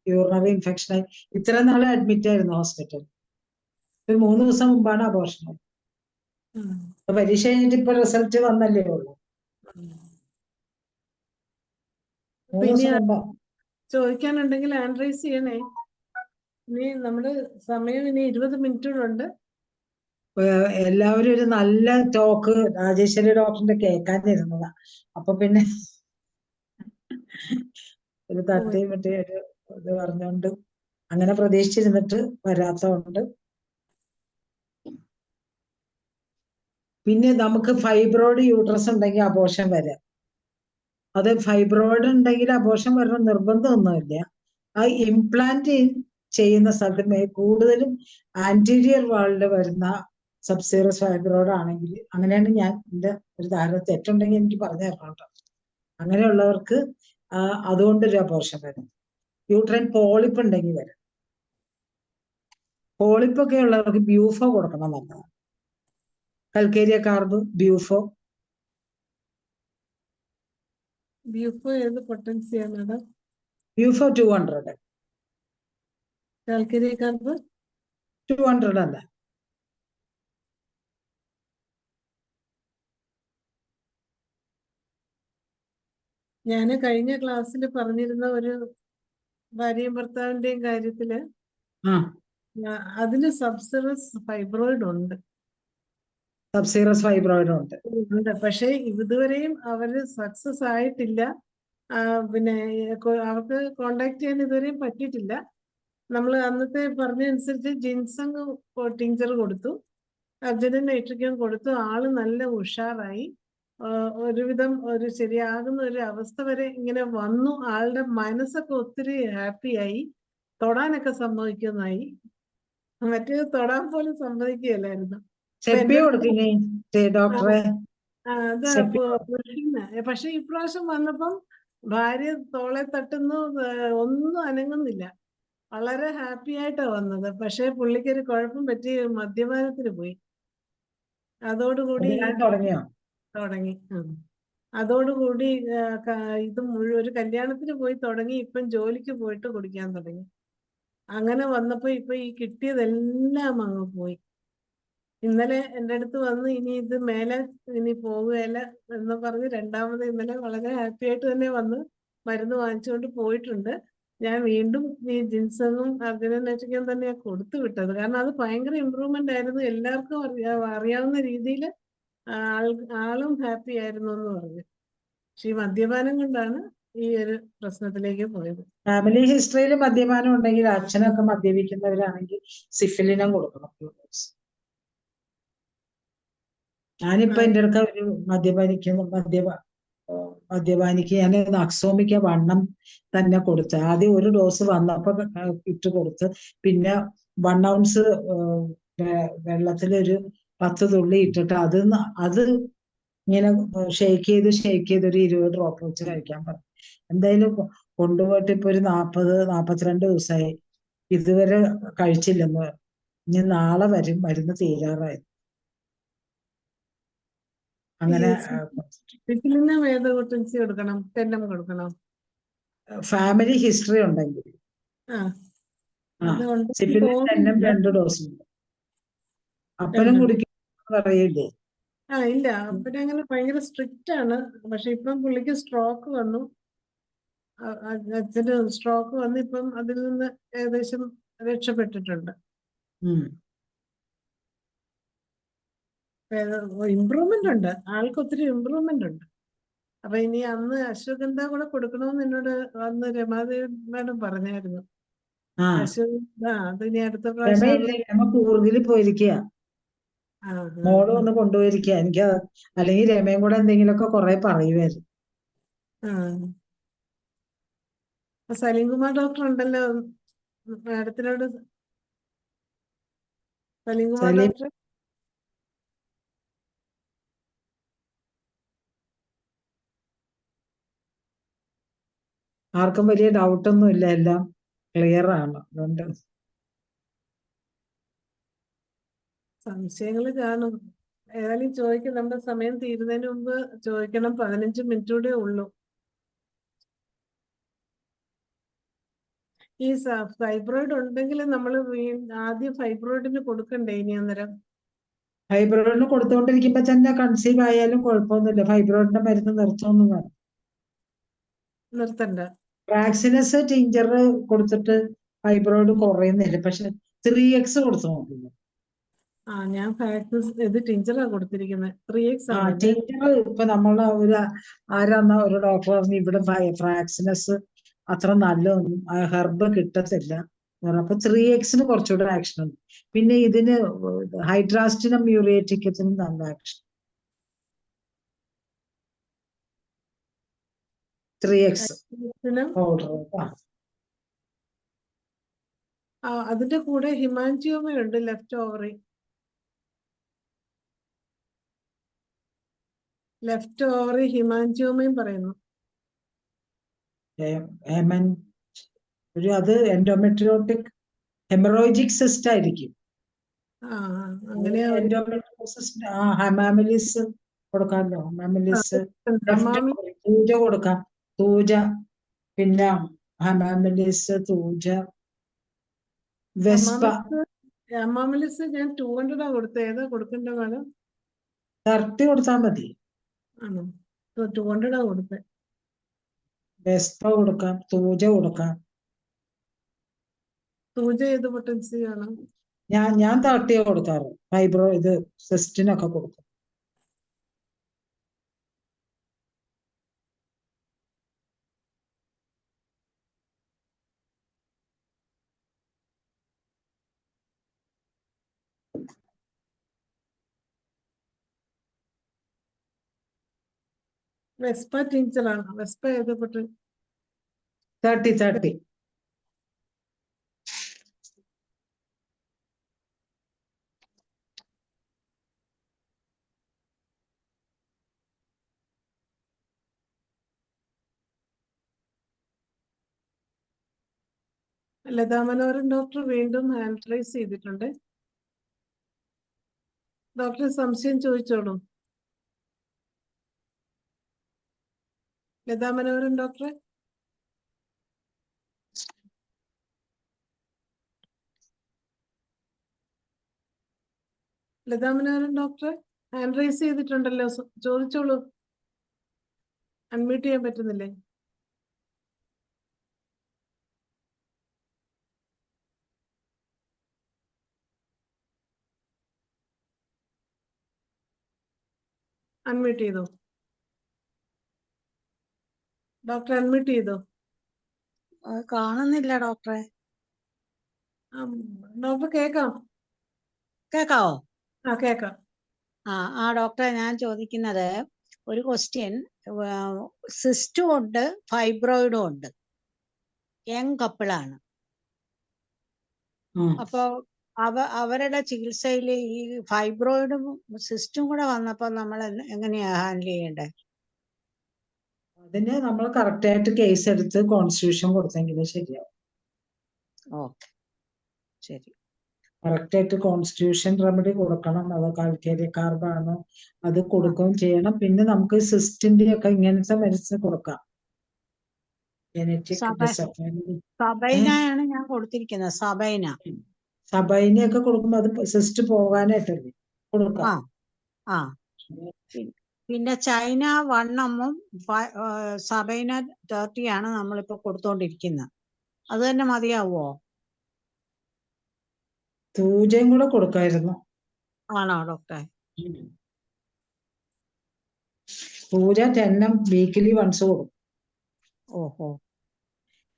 യൂറിനറി ഇൻഫെക്ഷൻ ആയി. ഇത്ര നാളെ അഡ്മിറ്റ് ആയിരുന്നു ഹോസ്പിറ്റലിൽ. 3 ദിവസം മുമ്പാണ് അബോർഷൻ ആയത്. പരീക്ഷ കഴിഞ്ഞിട്ട് ഇപ്പൊ റിസൾട്ട് വന്നല്ലേ ഉള്ളൂ. 3 ദിവസം മുമ്പാ. ചോദിക്കാനുണ്ടെങ്കിൽ ഹാൻഡ് റൈസ് ചെയ്യണേ. ഇനി നമ്മുടെ സമയം ഇനി 20 മിനിറ്റുകളുണ്ട്. എല്ലാവരും ഒരു നല്ല ടോക്ക് രാജേശ്വരി ഡോക്ടറിന്റെ കേൾക്കാനിരുന്നതാ. അപ്പൊ പിന്നെ ഒരു തട്ടി മറ്റേ ഒരു ഇത് പറഞ്ഞോണ്ട് അങ്ങനെ പ്രതീക്ഷിച്ചിരുന്നിട്ട് വരാത്തതുകൊണ്ട്. പിന്നെ നമുക്ക് ഫൈബ്രോയിഡ് യൂട്രസ് ഉണ്ടെങ്കിൽ അബോർഷൻ വരാം. അത് ഫൈബ്രോയിഡ് ഉണ്ടെങ്കിൽ അബോർഷൻ വരണം നിർബന്ധമൊന്നുമില്ല. ആ ഇംപ്ലാന്റ് ചെയ്യുന്ന സ്ഥലത്ത് കൂടുതലും ആന്റീരിയർ വാളിൽ വരുന്ന സബ്സീറസ് ഫൈബ്രോയിഡ് ആണെങ്കിൽ, അങ്ങനെയാണ് ഞാൻ എൻ്റെ ഒരു ധാരണ. തെറ്റുണ്ടെങ്കിൽ എനിക്ക് പറഞ്ഞു തരണം കേട്ടോ. അങ്ങനെയുള്ളവർക്ക് അതുകൊണ്ടൊരു അബോർഷൻ വരും. യൂട്രൈൻ പോളിപ്പ് ഉണ്ടെങ്കിൽ വരും. പോളിപ്പൊക്കെ ഉള്ളവർക്ക് ബ്യൂഫോ കൊടുക്കണം നല്ലതാണ്. Calcarea carb, bufo. ഏത് പൊട്ടൻസിയാണ് മാഡം? ബ്യൂഫോ 200. കാൽക്കരി കാർബ് 200 അല്ല. ഞാൻ കഴിഞ്ഞ ക്ലാസ്സിൽ പറഞ്ഞിരുന്ന ഒരു ഭാര്യയും ഭർത്താവിന്റെയും കാര്യത്തില് അതിന് സബ്സീറസ് ഫൈബ്രോയിഡ് ഉണ്ട്. സബ്സീറസ് ഫൈബ്രോയിഡ് ഉണ്ട്. പക്ഷെ ഇതുവരെയും അവര് സക്സസ് ആയിട്ടില്ല. പിന്നെ അവർക്ക് കോണ്ടാക്ട് ചെയ്യാൻ ഇതുവരെയും പറ്റിയിട്ടില്ല. നമ്മൾ അന്നത്തെ പറഞ്ഞനുസരിച്ച് ജിൻസങ് ടിഞ്ചർ കൊടുത്തു, അർജന്റീൻ നൈട്രിക്കം കൊടുത്തു. ആള് നല്ല ഉഷാറായി. ഒരുവിധം ഒരു ശരിയാകുന്ന ഒരു അവസ്ഥ വരെ ഇങ്ങനെ വന്നു. ആളുടെ മനസ്സൊക്കെ ഒത്തിരി ഹാപ്പിയായി, തൊടാനൊക്കെ സമ്മതിക്കുന്നതായി. മറ്റേത് തൊടാൻ പോലും സമ്മതിക്കുകയല്ലായിരുന്നു. ഡോക്ടറെ പക്ഷെ ഇപ്രാവശ്യം വന്നപ്പം ഭാര്യ തോളെ തട്ടുന്നു, ഒന്നും അനങ്ങുന്നില്ല. വളരെ ഹാപ്പി ആയിട്ടാ വന്നത്. പക്ഷെ പുള്ളിക്കൊരു കുഴപ്പം പറ്റി, മദ്യപാനത്തിന് പോയി. അതോടുകൂടി തുടങ്ങി. അതോടുകൂടി ഇത് മുഴുവൻ ഒരു കല്യാണത്തിന് പോയി തുടങ്ങി, ഇപ്പം ജോലിക്ക് പോയിട്ട് കുടിക്കാൻ തുടങ്ങി. അങ്ങനെ വന്നപ്പോ ഇപ്പൊ ഈ കിട്ടിയതെല്ലാം അങ്ങ് പോയി. ഇന്നലെ എൻ്റെ അടുത്ത് വന്ന് ഇനി ഇത് മേലെ ഇനി പോകുകയില്ല എന്ന് പറഞ്ഞ് രണ്ടാമത് ഇന്നലെ വളരെ ഹാപ്പി ആയിട്ട് തന്നെ വന്ന് മരുന്ന് വാങ്ങിച്ചുകൊണ്ട് പോയിട്ടുണ്ട്. ഞാൻ വീണ്ടും ഈ ജിൻസങ്ങും അർജന്റീൻ നൈട്രിക്കം തന്നെയാണ് കൊടുത്തു വിട്ടത്. കാരണം അത് ഭയങ്കര ഇമ്പ്രൂവ്മെന്റ് ആയിരുന്നു. എല്ലാവർക്കും അറിയാവുന്ന രീതിയിൽ ആളും ഹാപ്പി ആയിരുന്നു എന്ന് പറഞ്ഞു. പക്ഷെ ഈ മദ്യപാനം കൊണ്ടാണ് ഈ ഒരു പ്രശ്നത്തിലേക്ക് പോയത്. ഫാമിലി ഹിസ്റ്ററിയിൽ മദ്യപാനം ഉണ്ടെങ്കിൽ, അച്ഛനൊക്കെ മദ്യപിക്കുന്നവരാണെങ്കിൽ സിഫിലിനും കൊടുക്കണം. ഞാനിപ്പോ എൻ്റെ അടുക്ക ഒരു മദ്യപാനിക്ക് ഞാൻ അക്സോമിക്ക വണ്ണം തന്നെ കൊടുത്തു. ആദ്യം ഒരു ഡോസ് വന്നപ്പോ ഇട്ട് കൊടുത്ത്, പിന്നെ 1 ഔൺസ് വെള്ളത്തിലൊരു 10 തുള്ളി ഇട്ടിട്ട് അത് ഇങ്ങനെ ഷെയ്ക്ക് ചെയ്ത് ഒരു 20 ഡ്രോപ്പ് വെച്ച് കഴിക്കാൻ പറഞ്ഞു. എന്തായാലും കൊണ്ടുപോയിട്ട് ഇപ്പൊ ഒരു 40-42 ദിവസമായി, ഇതുവരെ കഴിച്ചില്ലെന്ന്. ഇനി നാളെ വരും, മരുന്ന് തീരാറായി. അങ്ങനെ കൊടുക്കണം. ഫാമിലി ഹിസ്റ്ററി ഉണ്ടെങ്കിൽ സിഫിലിൻ 2 ഡോസ് ഉണ്ട്. അപ്പനും കുടിക്കുന്ന പറയില്ലേ? ഇല്ല, അപ്പനെ അങ്ങനെ ഭയങ്കര സ്ട്രിക്റ്റ് ആണ്. പക്ഷെ ഇപ്പം പുള്ളിക്ക് സ്ട്രോക്ക് വന്നു. അച്ഛന് സ്ട്രോക്ക് വന്ന് ഇപ്പം അതിൽ നിന്ന് ഏകദേശം രക്ഷപ്പെട്ടിട്ടുണ്ട്. ഇമ്പ്രൂവ്മെന്റ് ഉണ്ട്, ആൾക്ക് ഒത്തിരി ഇമ്പ്രൂവ്മെന്റ് ഉണ്ട്. അപ്പൊ ഇനി അന്ന് അശ്വഗന്ധ കൂടെ കൊടുക്കണമെന്ന് എന്നോട് അന്ന് രമാദേവി മാഡം പറഞ്ഞായിരുന്നു. അശ്വഗന്ധ അത് ഇനി അടുത്ത പ്രാവശ്യം കൂർഗില് പോയിരിക്കുക, മോള് ഒന്ന് കൊണ്ടുപോയിരിക്കുക. എനിക്ക് അല്ലെങ്കിൽ രമയും കൂടെ എന്തെങ്കിലുമൊക്കെ കുറെ പറയുമായിരുന്നു. സലീംകുമാർ ഡോക്ടർ ഉണ്ടല്ലോ മാഡത്തിനോട്. സലീംകുമാർ ഡോക്ടർ ആർക്കും വലിയ ഡൗട്ടൊന്നും ഇല്ല, എല്ലാം ക്ലിയർ ആണ്. അതുകൊണ്ട് സംശയങ്ങൾ കാണും. ഏതായാലും ചോദിക്കും, നമ്മുടെ സമയം തീരുന്നതിന് മുമ്പ് ചോദിക്കണം. 15 മിനിറ്റ് കൂടെ ഉള്ളൂ. ഈ ഫൈബ്രോയിഡ് ഉണ്ടെങ്കിൽ നമ്മൾ ആദ്യം ഫൈബ്രോയിഡിന് കൊടുക്കണ്ടേ ഇനി അന്നേരം? ഫൈബ്രോയിഡിന് കൊടുത്തുകൊണ്ടിരിക്കുമ്പോ തന്നെ കൺസീവ് ആയാലും കുഴപ്പമൊന്നുമില്ല. ഫൈബ്രോയിഡിന്റെ മരുന്ന് നിർത്തുമെന്ന് പറഞ്ഞു. നിർത്തണ്ട. ഫ്രാക്സിനസ് ടീഞ്ചർ കൊടുത്തിട്ട് ഫൈബ്രോയിഡ് കുറയുന്നില്ല, പക്ഷെ 3x കൊടുത്തു നോക്കില്ല. ഞാൻ ഇത് ടീച്ചറാ കൊടുത്തിരിക്കുന്നത്. 3x ആണ്. ടീച്ചർ ഇപ്പൊ നമ്മളെ ആരാന്ന ഒരു ഡോക്ടർ പറഞ്ഞു ഇവിടെ ഫ്രാക്സിനസ് അത്ര നല്ലതൊന്നും ഹെർബ് കിട്ടത്തില്ല. അപ്പൊ 3x കുറച്ചുകൂടെ ആക്ഷൻ ഉണ്ട്. പിന്നെ ഇതിന് ഹൈഡ്രാസ്റ്റിനം മ്യൂറേറ്റിക്കത്തിനും നല്ല ആക്ഷൻ. 3x powder. അതിന്റെ കൂടെ ഹിമാൻജിയോമയുണ്ട്, ലെഫ്റ്റ് ഓവറി. ലെഫ്റ്റ് ഓവറി ഹിമാൻജിയോമയും പറയുന്നു. അത് എൻഡോമെട്രിയോട്ടിക് ഹെമറോയിജിക് സിസ്റ്റ് ആയിരിക്കും. ഹെമാമിലിസ് കൊടുക്കാമല്ലോ. ഹെമാമിലിസ് തൂജ കൊടുക്കാം. തൂജ, പിന്നെ ഹെമാമിലിസ്, തൂജ, വെസ്പ. ഹെമാമിലിസ് ഞാൻ 200 കൊടുത്തത്. ഏതാ കൊടുക്കണ്ടേ മാഡം? 30 കൊടുത്താൽ മതി. ആണോ? 200 കൊടുത്തത്. വെസ്പ കൊടുക്കാം, തൂജ കൊടുക്കാം. തൂജ ഏത് പൊട്ടൻസി ആണ്? ഞാൻ 30 കൊടുക്കാറ്. ഫൈബ്രോ ഇത് സിസ്റ്റിനൊക്കെ കൊടുക്കും. വെസ്പ ടീച്ചറാണ്. വെസ്പ ഏത് പൊട്ടൻ? 30. ലതാ മനോഹരൻ ഡോക്ടർ വീണ്ടും ഹാൻഡ് റൈസ് ചെയ്തിട്ടുണ്ട്. ഡോക്ടർ സംശയം ചോദിച്ചോളൂ. ലതാ മനോഹരൻ ഡോക്ടർ. ലതാ മനോഹരൻ ഡോക്ടർ ഹാൻഡ് റൈസ് ചെയ്തിട്ടുണ്ടല്ലോ, ചോദിച്ചോളൂ. അൺമ്യൂട്ട് ചെയ്യാൻ പറ്റുന്നില്ലേ? അൺമ്യൂട്ട് ചെയ്തോ ഡോക്ടർ? അൺമ്യൂട്ട് ചെയ്തോ? കാണുന്നില്ല ഡോക്ടറെ. ഡോക്ടർ കേൾക്കാം. കേക്കാവോ? കേക്കാം. ഡോക്ടറെ, ഞാൻ ചോദിക്കുന്നത് ഒരു ക്വസ്റ്റ്യൻ. സിസ്റ്റും ഉണ്ട്, ഫൈബ്രോയിഡും ഉണ്ട്. യങ് കപ്പിളാണ്. അപ്പൊ അവരുടെ ചികിത്സയിൽ ഈ ഫൈബ്രോയിഡും സിസ്റ്റും കൂടെ വന്നപ്പോ നമ്മൾ എങ്ങനെയാ ഹാൻഡിൽ ചെയ്യണ്ടേ? അതിന് നമ്മൾ കറക്റ്റ് ആയിട്ട് കേസ് എടുത്ത് കോൺസ്റ്റിറ്റ്യൂഷൻ കൊടുത്തെങ്കിൽ ശരിയാവും. ഓക്കെ, ശരി. കറക്റ്റ് ആയിട്ട് കോൺസ്റ്റിറ്റ്യൂഷൻ റെമഡി കൊടുക്കണം. അത് കാൽക്കേരിയ കാർബാണ്, അത് കൊടുക്കുകയും ചെയ്യണം. പിന്നെ നമുക്ക് സിസ്റ്റിന്റെ ഒക്കെ ഇങ്ങനത്തെ മെഡിസിൻ കൊടുക്കാം. സബൈനയാണ് ഞാൻ കൊടുത്തിരിക്കുന്നത്. സബൈനയൊക്കെ കൊടുക്കുമ്പോ അത് സിസ്റ്റ് പോകാനായിട്ടല്ലേ കൊടുക്കാം. പിന്നെ ചൈന 1 സബൈന 30 ആണ് നമ്മളിപ്പോ കൊടുത്തോണ്ടിരിക്കുന്നത്. അത് തന്നെ മതിയാവോ? തൂജയും കൂടെ കൊടുക്കായിരുന്നു. ആണോ ഡോക്ടറെ? പൂജ 10 വീക്കിലി വൺസ് കൊടുക്കും. ഓഹോ.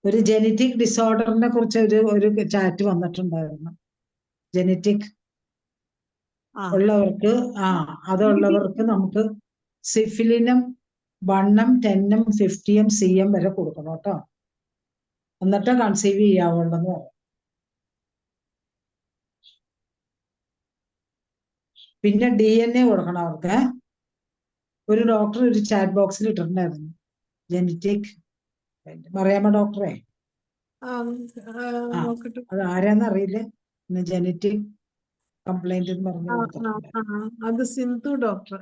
ഒരു ജനറ്റിക് ഡിസോർഡറിനെ കുറിച്ച് ഒരു ചാറ്റ് വന്നിട്ടുണ്ടായിരുന്നു. ജനറ്റിക് ഉള്ളവർക്ക് അതുള്ളവർക്ക് നമുക്ക് സിഫിലിനും 1, 10, 50 CM വരെ കൊടുക്കണം കേട്ടോ, എന്നിട്ട് കൺസീവ് ചെയ്യാവുള്ളെന്ന് പറയും. പിന്നെ DNA കൊടുക്കണം അവർക്ക്. ഒരു ഡോക്ടർ ഒരു ചാറ്റ് ബോക്സിൽ ഇട്ടിട്ടുണ്ടായിരുന്നു, ജനറ്റിക്. അറിയാമോ ഡോക്ടറെ? അത് ആരാന്ന് അറിയില്ല. പിന്നെ ജനറ്റിക് കംപ്ലൈന്റ് എന്ന് പറഞ്ഞു കൊടുത്തിട്ടുണ്ട്. അത് സിന്ധു ഡോക്ടർ.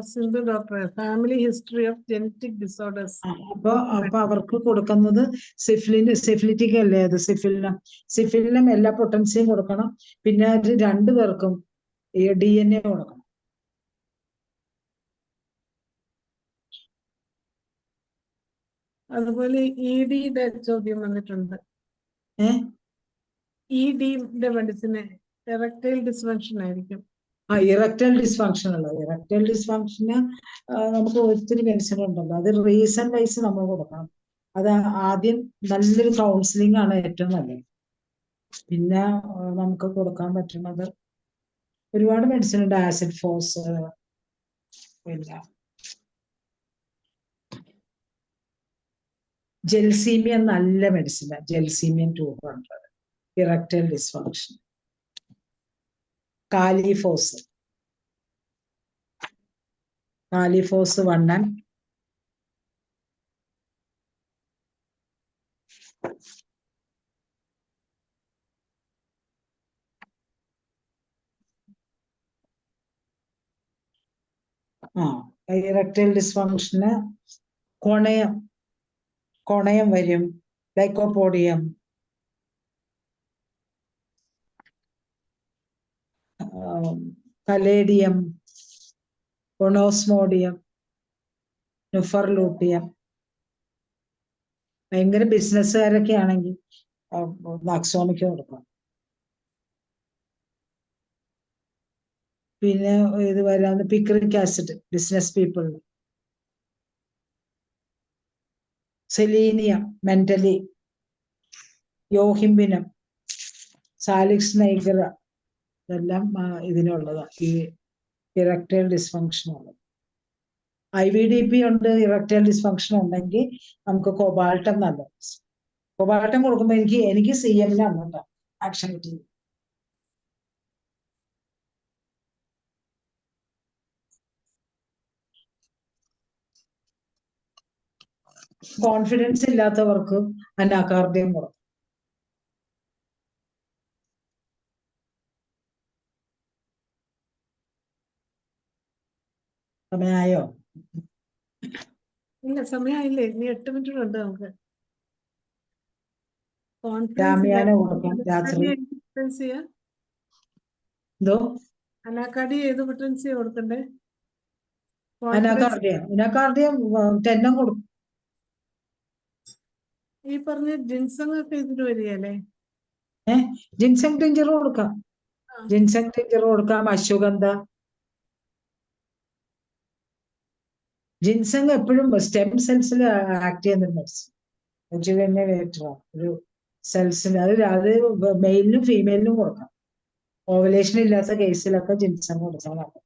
സിന്ധു ഡോക്ടറെ family history of genetic disorders. അപ്പൊ അവർക്ക് കൊടുക്കുന്നത് സിഫിലിറ്റിക് അല്ലേ അത്? സിഫിലിനും എല്ലാ പൊട്ടൻസിയും കൊടുക്കണം. പിന്നെ അത് 2 പേർക്കും DNA കൊടുക്കണം. അതുപോലെ EDയുടെ ചോദ്യം വന്നിട്ടുണ്ട്. EDയുടെ മെഡിസിന് എറക്ടൈൽ ഡിസ്ഫങ്ഷൻ ആയിരിക്കും. ഇറക്ടൈൽ ഡിസ്ഫങ്ഷൻ ഉള്ള ഇറക്ടൈൽ ഡിസ്ഫങ്ഷന് നമുക്ക് ഒത്തിരി മെഡിസിൻ ഉണ്ടല്ലോ. അത് റീസൺ വൈസ് നമ്മൾ കൊടുക്കണം. അത് ആദ്യം നല്ലൊരു കൗൺസിലിംഗ് ആണ് ഏറ്റവും നല്ലത്. പിന്നെ നമുക്ക് കൊടുക്കാൻ പറ്റുന്നത് ഒരുപാട് മെഡിസിൻ ഉണ്ട്. ആസിഡ് ഫോസ്, പിന്നെ ജെൽസീമിയൻ നല്ല മെഡിസിനാണ്. ജെൽസീമിയൻ 200 ഇറക്ടൈൽ ഡിസ്ഫങ്ഷൻ. കാലിഫോസ് 1 ഇറക്ടൈൽ ഡിസ്ഫങ്ഷന് കൊണയം വരും, ലൈക്കോപോഡിയം, പലേഡിയം, ഒണോസ്മോഡിയം, നുഫർലൂട്ടിയം. ഭയങ്കര ബിസിനസ്സുകാരൊക്കെ ആണെങ്കിൽ നാക്സോമിക്ക് കൊടുക്കാം. പിന്നെ ഇത് വരാവുന്ന picric acid business people. Selenium mentally, yohimbinum, salix niger, ഇതെല്ലാം ഇതിനുള്ളതാണ്. ഈ ഇറക്ടൈൽ ഡിസ്ഫങ്ഷൻ ഉള്ളത്. IVDP ഉണ്ട്. ഇറക്ടൈൽ ഡിസ്ഫങ്ഷൻ ഉണ്ടെങ്കിൽ നമുക്ക് കൊബാൾട്ടം നല്ലത്. കൊബാൾട്ടം കൊടുക്കുമ്പോൾ എനിക്ക് CM-ലാണ് കേട്ടോ ആക്ഷൻ കിട്ടിയത്. കോൺഫിഡൻസ് ഇല്ലാത്തവർക്ക് അനാകാർഡിയം കൊടുക്കും. സമയമായോ? ഇല്ല, സമയമായില്ലേ. ഇനി 8 മിനിറ്റ് ഉണ്ട് നമുക്ക്. രാമയാന കൊടുക്കാം രാത്രി. എന്തോ അനാക്കാർഡിയ ഏത് പൊട്ടൻസിയാ കൊടുക്കണ്ടേ? അനാകാർഡിയം 10 കൊടുക്കും. ഈ പറഞ്ഞ ജിൻസങ് ഒക്കെ ഇതിന് വരികയല്ലേ? ജിൻസങ് ടിഞ്ചർ കൊടുക്കാം. ജിൻസങ് ടിഞ്ചർ കൊടുക്കാം. അശ്വഗന്ധ. ജിൻസങ് എപ്പോഴും സ്റ്റെം സെൽസിൽ ആക്ട് ചെയ്യുന്ന മെഡിസിൻ. ഒരു സെൽസിന് അത് മെയിലിനും ഫീമെയിലിനും കൊടുക്കാം. ഓവലേഷൻ ഇല്ലാത്ത കേസിലൊക്കെ ജിൻസങ് കൊടുക്കാം.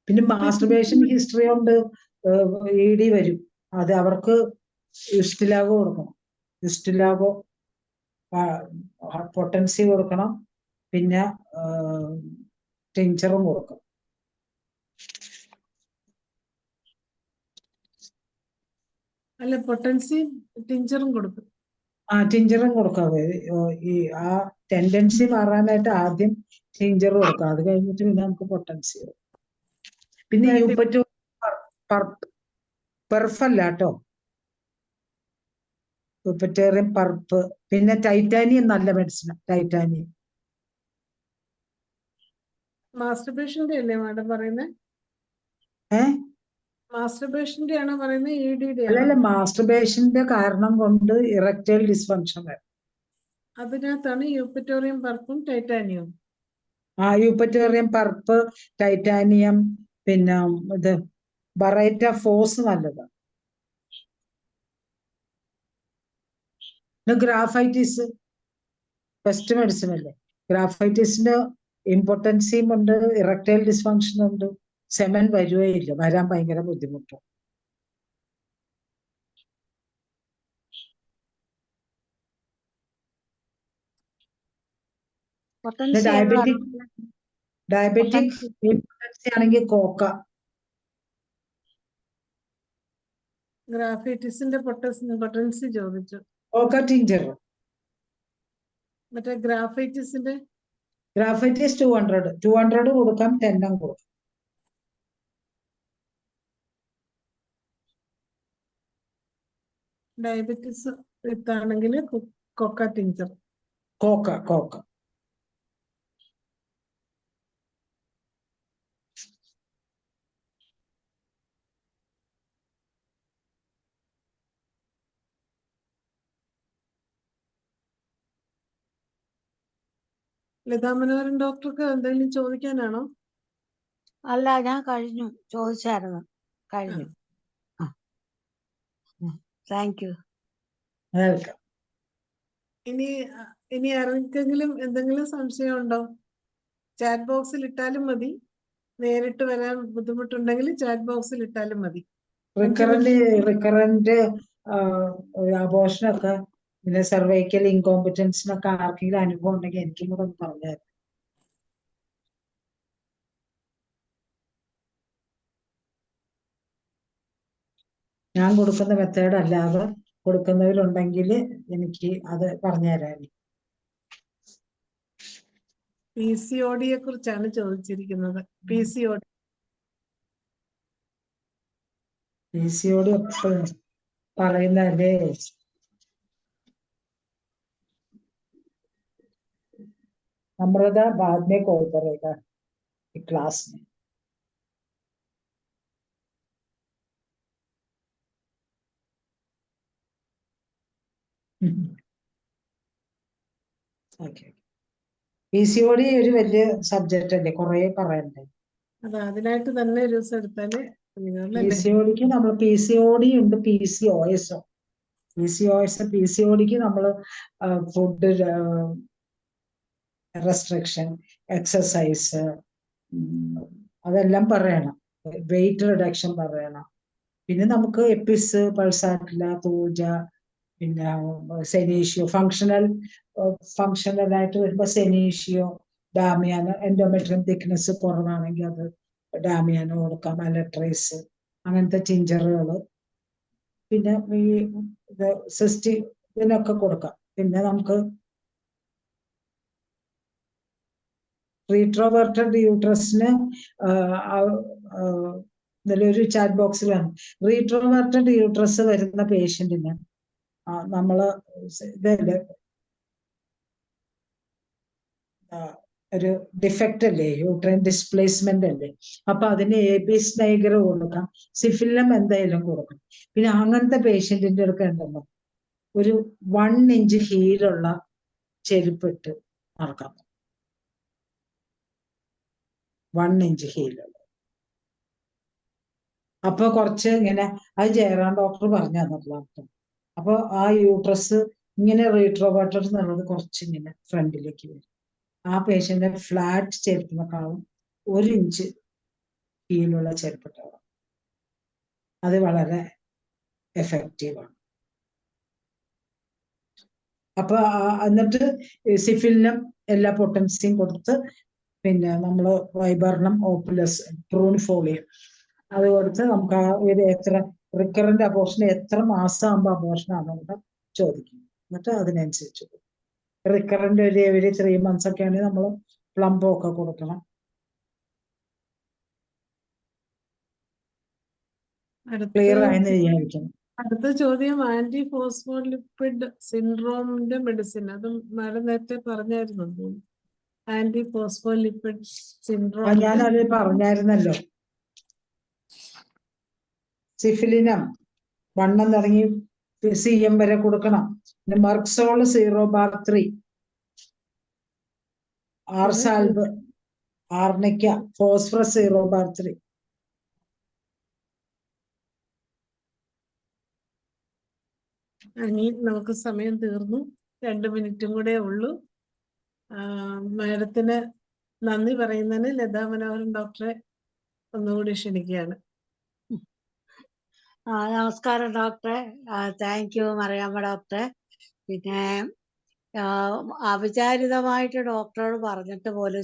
പിന്നെ മാസ്റ്റർബേഷൻ ഹിസ്റ്ററി കൊണ്ട് ED വരും. അത് അവർക്ക് യുസ്റ്റിലാഗോ കൊടുക്കണം. യുസ്റ്റിലാഗോ പൊട്ടൻസി കൊടുക്കണം. പിന്നെ ടിഞ്ചറും കൊടുക്കണം. അല്ല, പൊട്ടൻസി ടിഞ്ചറും കൊടുക്കും. ടിഞ്ചറും കൊടുക്കാം. ഈ ആ ടെൻഡൻസി മാറാനായിട്ട് ആദ്യം ടിഞ്ചർ കൊടുക്കാം, അത് കഴിഞ്ഞിട്ട് പിന്നെ നമുക്ക് പൊട്ടൻസി. പിന്നെ യൂപ്പറ്റോ പെർഫല്ല കേട്ടോ, യൂപ്പറ്റേറിയം പർപ്പ്. പിന്നെ ടൈറ്റാനിയം നല്ല മെഡിസിൻ, ടൈറ്റാനിയം. മാസ്റ്റർബേഷന്റെ അല്ലേ മാഡം പറയുന്നത്? മാസ്റ്റർബേഷന്റെ ആണോ പറയുന്നത്, EDD ആണോ? അല്ലല്ല, മാസ്റ്റർബേഷന്റെ കാരണം കൊണ്ട് ഇറക്ടൈൽ ഡിസ്ഫങ്ഷൻ വരും. അതിനകത്താണ് യൂപ്പറ്റോറിയം പർപ്പും ടൈറ്റാനിയവും. യൂപ്പറ്റേറിയം പർപ്പ്, ടൈറ്റാനിയം, പിന്നെ ഇത് ബറൈറ്റ ഫോസ് നല്ലതാണ്. ഗ്രാഫൈറ്റിസ് ബെസ്റ്റ് മെഡിസിൻ അല്ലേ. ഗ്രാഫൈറ്റിസിന്റെ ഇമ്പോർട്ടൻസിയും ഉണ്ട്, ഇറക്ടൈൽ ഡിസ്ഫങ്ഷൻ ഉണ്ട്, സെമൻ വരുകയില്ല, വരാൻ ഭയങ്കര ബുദ്ധിമുട്ടാണ്. ഡയബറ്റിക് ഇമ്പോർട്ടൻസി ആണെങ്കിൽ കോക്ക. ഗ്രാഫൈറ്റിസിന്റെ പൊട്ടൻസി ചോദിച്ചു. Cocoa tincture. മറ്റേ ഗ്രാഫൈറ്റിസിന്റെ ഗ്രാഫൈറ്റിസ് 200 കൊടുക്കാം, 10 കൊടുക്കാം. ഡയബറ്റിസ് വിത്താണെങ്കിൽ കൊക്ക ടിഞ്ചർ. കോക്ക. ലതാ മനോഹരൻ ഡോക്ടർക്ക് എന്തെങ്കിലും ചോദിക്കാനാണോ? അല്ല, ഞാൻ കഴിഞ്ഞു, ചോദിച്ചായിരുന്നു, കഴിഞ്ഞു. Thank you. ഇനി ആർക്കെങ്കിലും എന്തെങ്കിലും സംശയം ഉണ്ടോ? ചാറ്റ് ബോക്സിൽ ഇട്ടാലും മതി, നേരിട്ട് വരാൻ ബുദ്ധിമുട്ടുണ്ടെങ്കിൽ ചാറ്റ് ബോക്സിൽ ഇട്ടാലും മതി. റിക്കറന്റ് അബോർഷനൊക്കെ, പിന്നെ സെർവൈക്കൽ ഇൻകോമ്പറ്റൻസിനൊക്കെ ആർക്കെങ്കിലും അനുഭവം ഉണ്ടെങ്കിൽ എനിക്കും കൂടെ ഒന്ന് പറഞ്ഞായിരുന്നു. ഞാൻ കൊടുക്കുന്ന മെത്തേഡ് അല്ലാതെ കൊടുക്കുന്നവരുണ്ടെങ്കിൽ എനിക്ക് അത് പറഞ്ഞുതരാൻ. PCODയെ കുറിച്ചാണ് ചോദിച്ചിരിക്കുന്നത്. PCOD എപ്പോഴും പറയുന്നതല്ലേ. अमृता बाद में कॉल करेगा क्लास में. PCOD ഒരു വലിയ സബ്ജക്റ്റ് അല്ലേ, കുറെ പറയണ്ടേ. അതിനായിട്ട് തന്നെ ഒരു ദിവസം എടുത്താല്. PCODക്ക് നമ്മൾ PCOD ഉണ്ട്, PCOS. PCODക്ക് നമ്മൾ ഫുഡ് റെസ്ട്രിക്ഷൻ, എക്സസൈസ്, അതെല്ലാം പറയണം. വെയിറ്റ് റിഡക്ഷൻ പറയണം. പിന്നെ നമുക്ക് എപ്പിസ്, പൾസാറ്റില, തൂജ, പിന്നെ സെനീഷ്യോ, ഫങ്ഷണലായിട്ട് വരുമ്പോ സെനീഷ്യോ, ഡാമിയാനോ, എൻഡോമെട്രിയം തിക്നെസ് കുറവാണെങ്കിൽ അത് ഡാമിയാനോ കൊടുക്കാം, അലട്രൈസ്, അങ്ങനത്തെ ടിഞ്ചറുകൾ. പിന്നെ ഈ ഇതിനൊക്കെ കൊടുക്കാം. പിന്നെ നമുക്ക് റീട്രോവേർട്ടഡ് യൂട്രസിന് ഇതിലൊരു ചാറ്റ് ബോക്സിൽ വന്നു. റീട്രോവേർട്ടഡ് യൂട്രസ് വരുന്ന പേഷ്യന്റിന് നമ്മള് ഇതല്ലേ, ഒരു ഡിഫക്റ്റ് അല്ലേ, യൂട്രൈൻ ഡിസ്പ്ലേസ്മെന്റ് അല്ലേ. അപ്പൊ അതിന് ABS നൈഗർ കൊടുക്കാം, സിഫിലിനം എന്തായാലും കൊടുക്കാം. പിന്നെ അങ്ങനത്തെ പേഷ്യന്റിന്റെ അടുത്ത് ഉണ്ടല്ലോ, ഒരു 1 ഇഞ്ച് ഹീലുള്ള ചെരുപ്പിട്ട് നടക്കാം. 1 ഇഞ്ച് ഹീലുള്ള. അപ്പൊ കുറച്ച് ഇങ്ങനെ, അത് ജയറാം ഡോക്ടർ പറഞ്ഞു തന്നിട്ടുള്ള. അപ്പൊ ആ യൂട്രസ് ഇങ്ങനെ റീട്രോവേർട്ടഡ് എന്നുള്ളത് കുറച്ചിങ്ങനെ ഫ്രണ്ടിലേക്ക് വരും. ആ പേഷ്യന്റ് ഫ്ലാറ്റ് ചെരുപ്പിനെക്കാളും 1 ഇഞ്ച് ഹീലുള്ള ചെരുപ്പിട്ടാണ്. അത് വളരെ എഫക്റ്റീവാണ്. അപ്പൊ എന്നിട്ട് സിഫിലിനം എല്ലാ പൊട്ടൻസിയും കൊടുത്ത്, പിന്നെ നമ്മള് വൈബർണം, ഓപ്പുലസ്, പ്രൂണിഫോളിയം അത് കൊടുത്ത് നമുക്ക് ആ ഒരു എത്ര റിക്കറന്റ് അബോർഷൻ, എത്ര മാസം ആകുമ്പോ അബോർഷൻ ആണെന്ന് ചോദിക്കും. എന്നിട്ട് അതിനനുസരിച്ച് റിക്കറന്റ് ഒരു എവരി 3 months ഒക്കെ ആണെങ്കിൽ നമ്മൾ പ്ലംബോ ഒക്കെ കൊടുക്കണം. ക്ലിയർ ആയെന്ന് വിചാരിക്കുന്നു. അടുത്ത ചോദ്യം ആന്റി ഫോസ്ഫോലിപ്പിഡ് സിൻഡ്രോമിന്റെ മെഡിസിൻ. അത് മാഡം നേരത്തെ പറഞ്ഞായിരുന്നു. ആന്റി ഫോസ്ഫോലിപ്പിഡ് സിൻഡ്രോം ഞാനത് പറഞ്ഞായിരുന്നല്ലോ. സിഫിലിനം 1 തുടങ്ങി CM വരെ കൊടുക്കണം. പിന്നെ മെർക്സോൾ 0/3, ആർസാൽബ്, ആർണിക്ക, ഫോസ്ഫറസ് 0/3. ഇനി നമുക്ക് സമയം തീർന്നു. 2 മിനിറ്റും കൂടെ ഉള്ളൂ. മാഡത്തിന് നന്ദി പറയുന്നതിന് ലതാ മനോഹരൻ ഡോക്ടറെ ഒന്നുകൂടി ക്ഷണിക്കുകയാണ്. നമസ്കാരം ഡോക്ടറെ. താങ്ക് യു മറിയാമ്മ ഡോക്ടറെ. പിന്നെ അവിചാരിതമായിട്ട് ഡോക്ടറോട് പറഞ്ഞിട്ട് പോലും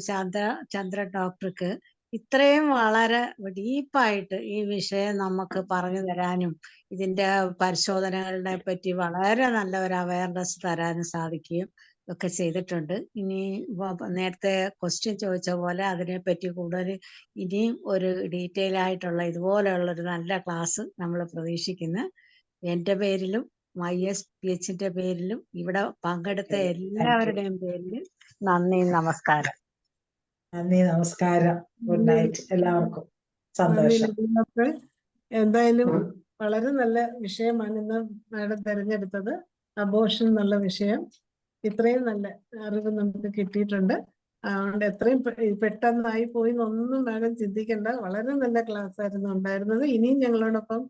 ചന്ദ്രൻ ഡോക്ടർക്ക് ഇത്രയും വളരെ ഡീപ്പായിട്ട് ഈ വിഷയം നമുക്ക് പറഞ്ഞു തരാനും ഇതിന്റെ പരിശോധനകളെ പറ്റി വളരെ നല്ല ഒരു അവയർനെസ് തരാനും സാധിക്കുകയും ഒക്കെ ചെയ്തിട്ടുണ്ട്. ഇനി നേരത്തെ ക്വസ്റ്റ്യൻ ചോദിച്ച പോലെ അതിനെപ്പറ്റി കൂടുതൽ ഇനിയും ഒരു ഡീറ്റെയിൽ ആയിട്ടുള്ള ഇതുപോലെയുള്ളൊരു നല്ല ക്ലാസ് നമ്മൾ പ്രതീക്ഷിക്കുന്നു. എൻ്റെ പേരിലും ISPHന്റെ പേരിലും ഇവിടെ പങ്കെടുത്ത എല്ലാവരുടെയും പേരിലും നന്ദി, നമസ്കാരം. നന്ദി, നമസ്കാരം. ഗുഡ് നൈറ്റ് എല്ലാവർക്കും. സന്തോഷം. എന്തായാലും വളരെ നല്ല വിഷയമാണ് ഇന്ന് മാഡം തിരഞ്ഞെടുത്തത്. അബോർഷൻ എന്നുള്ള വിഷയം. ഇത്രയും നല്ല അറിവ് നമുക്ക് കിട്ടിയിട്ടുണ്ട്. അതുകൊണ്ട് എത്രയും പെട്ടെന്നായി പോയി എന്നൊന്നും മാഡം ചിന്തിക്കേണ്ട. വളരെ നല്ല ക്ലാസ് ആയിരുന്നു ഉണ്ടായിരുന്നത്. ഇനിയും ഞങ്ങളോടൊപ്പം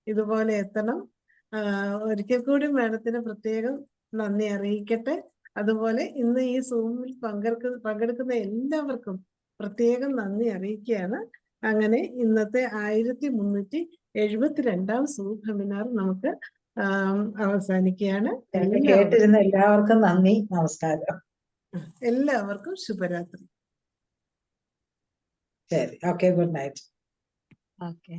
ഇതുപോലെ എത്തണം. ഒരിക്കൽ കൂടി മാഡത്തിന് പ്രത്യേകം നന്ദി അറിയിക്കട്ടെ. അതുപോലെ ഇന്ന് ഈ സൂമിൽ പങ്കെടുക്കുന്ന എല്ലാവർക്കും പ്രത്യേകം നന്ദി അറിയിക്കുകയാണ്. അങ്ങനെ ഇന്നത്തെ 1372 സൂം വെബിനാർ നമുക്ക് അവസാനിക്കുകയാണ്. കേട്ടിരുന്ന എല്ലാവർക്കും നന്ദി, നമസ്കാരം. എല്ലാവർക്കും ശുഭരാത്രി. ശരി, ഓക്കെ, ഗുഡ് നൈറ്റ്. ഓക്കെ.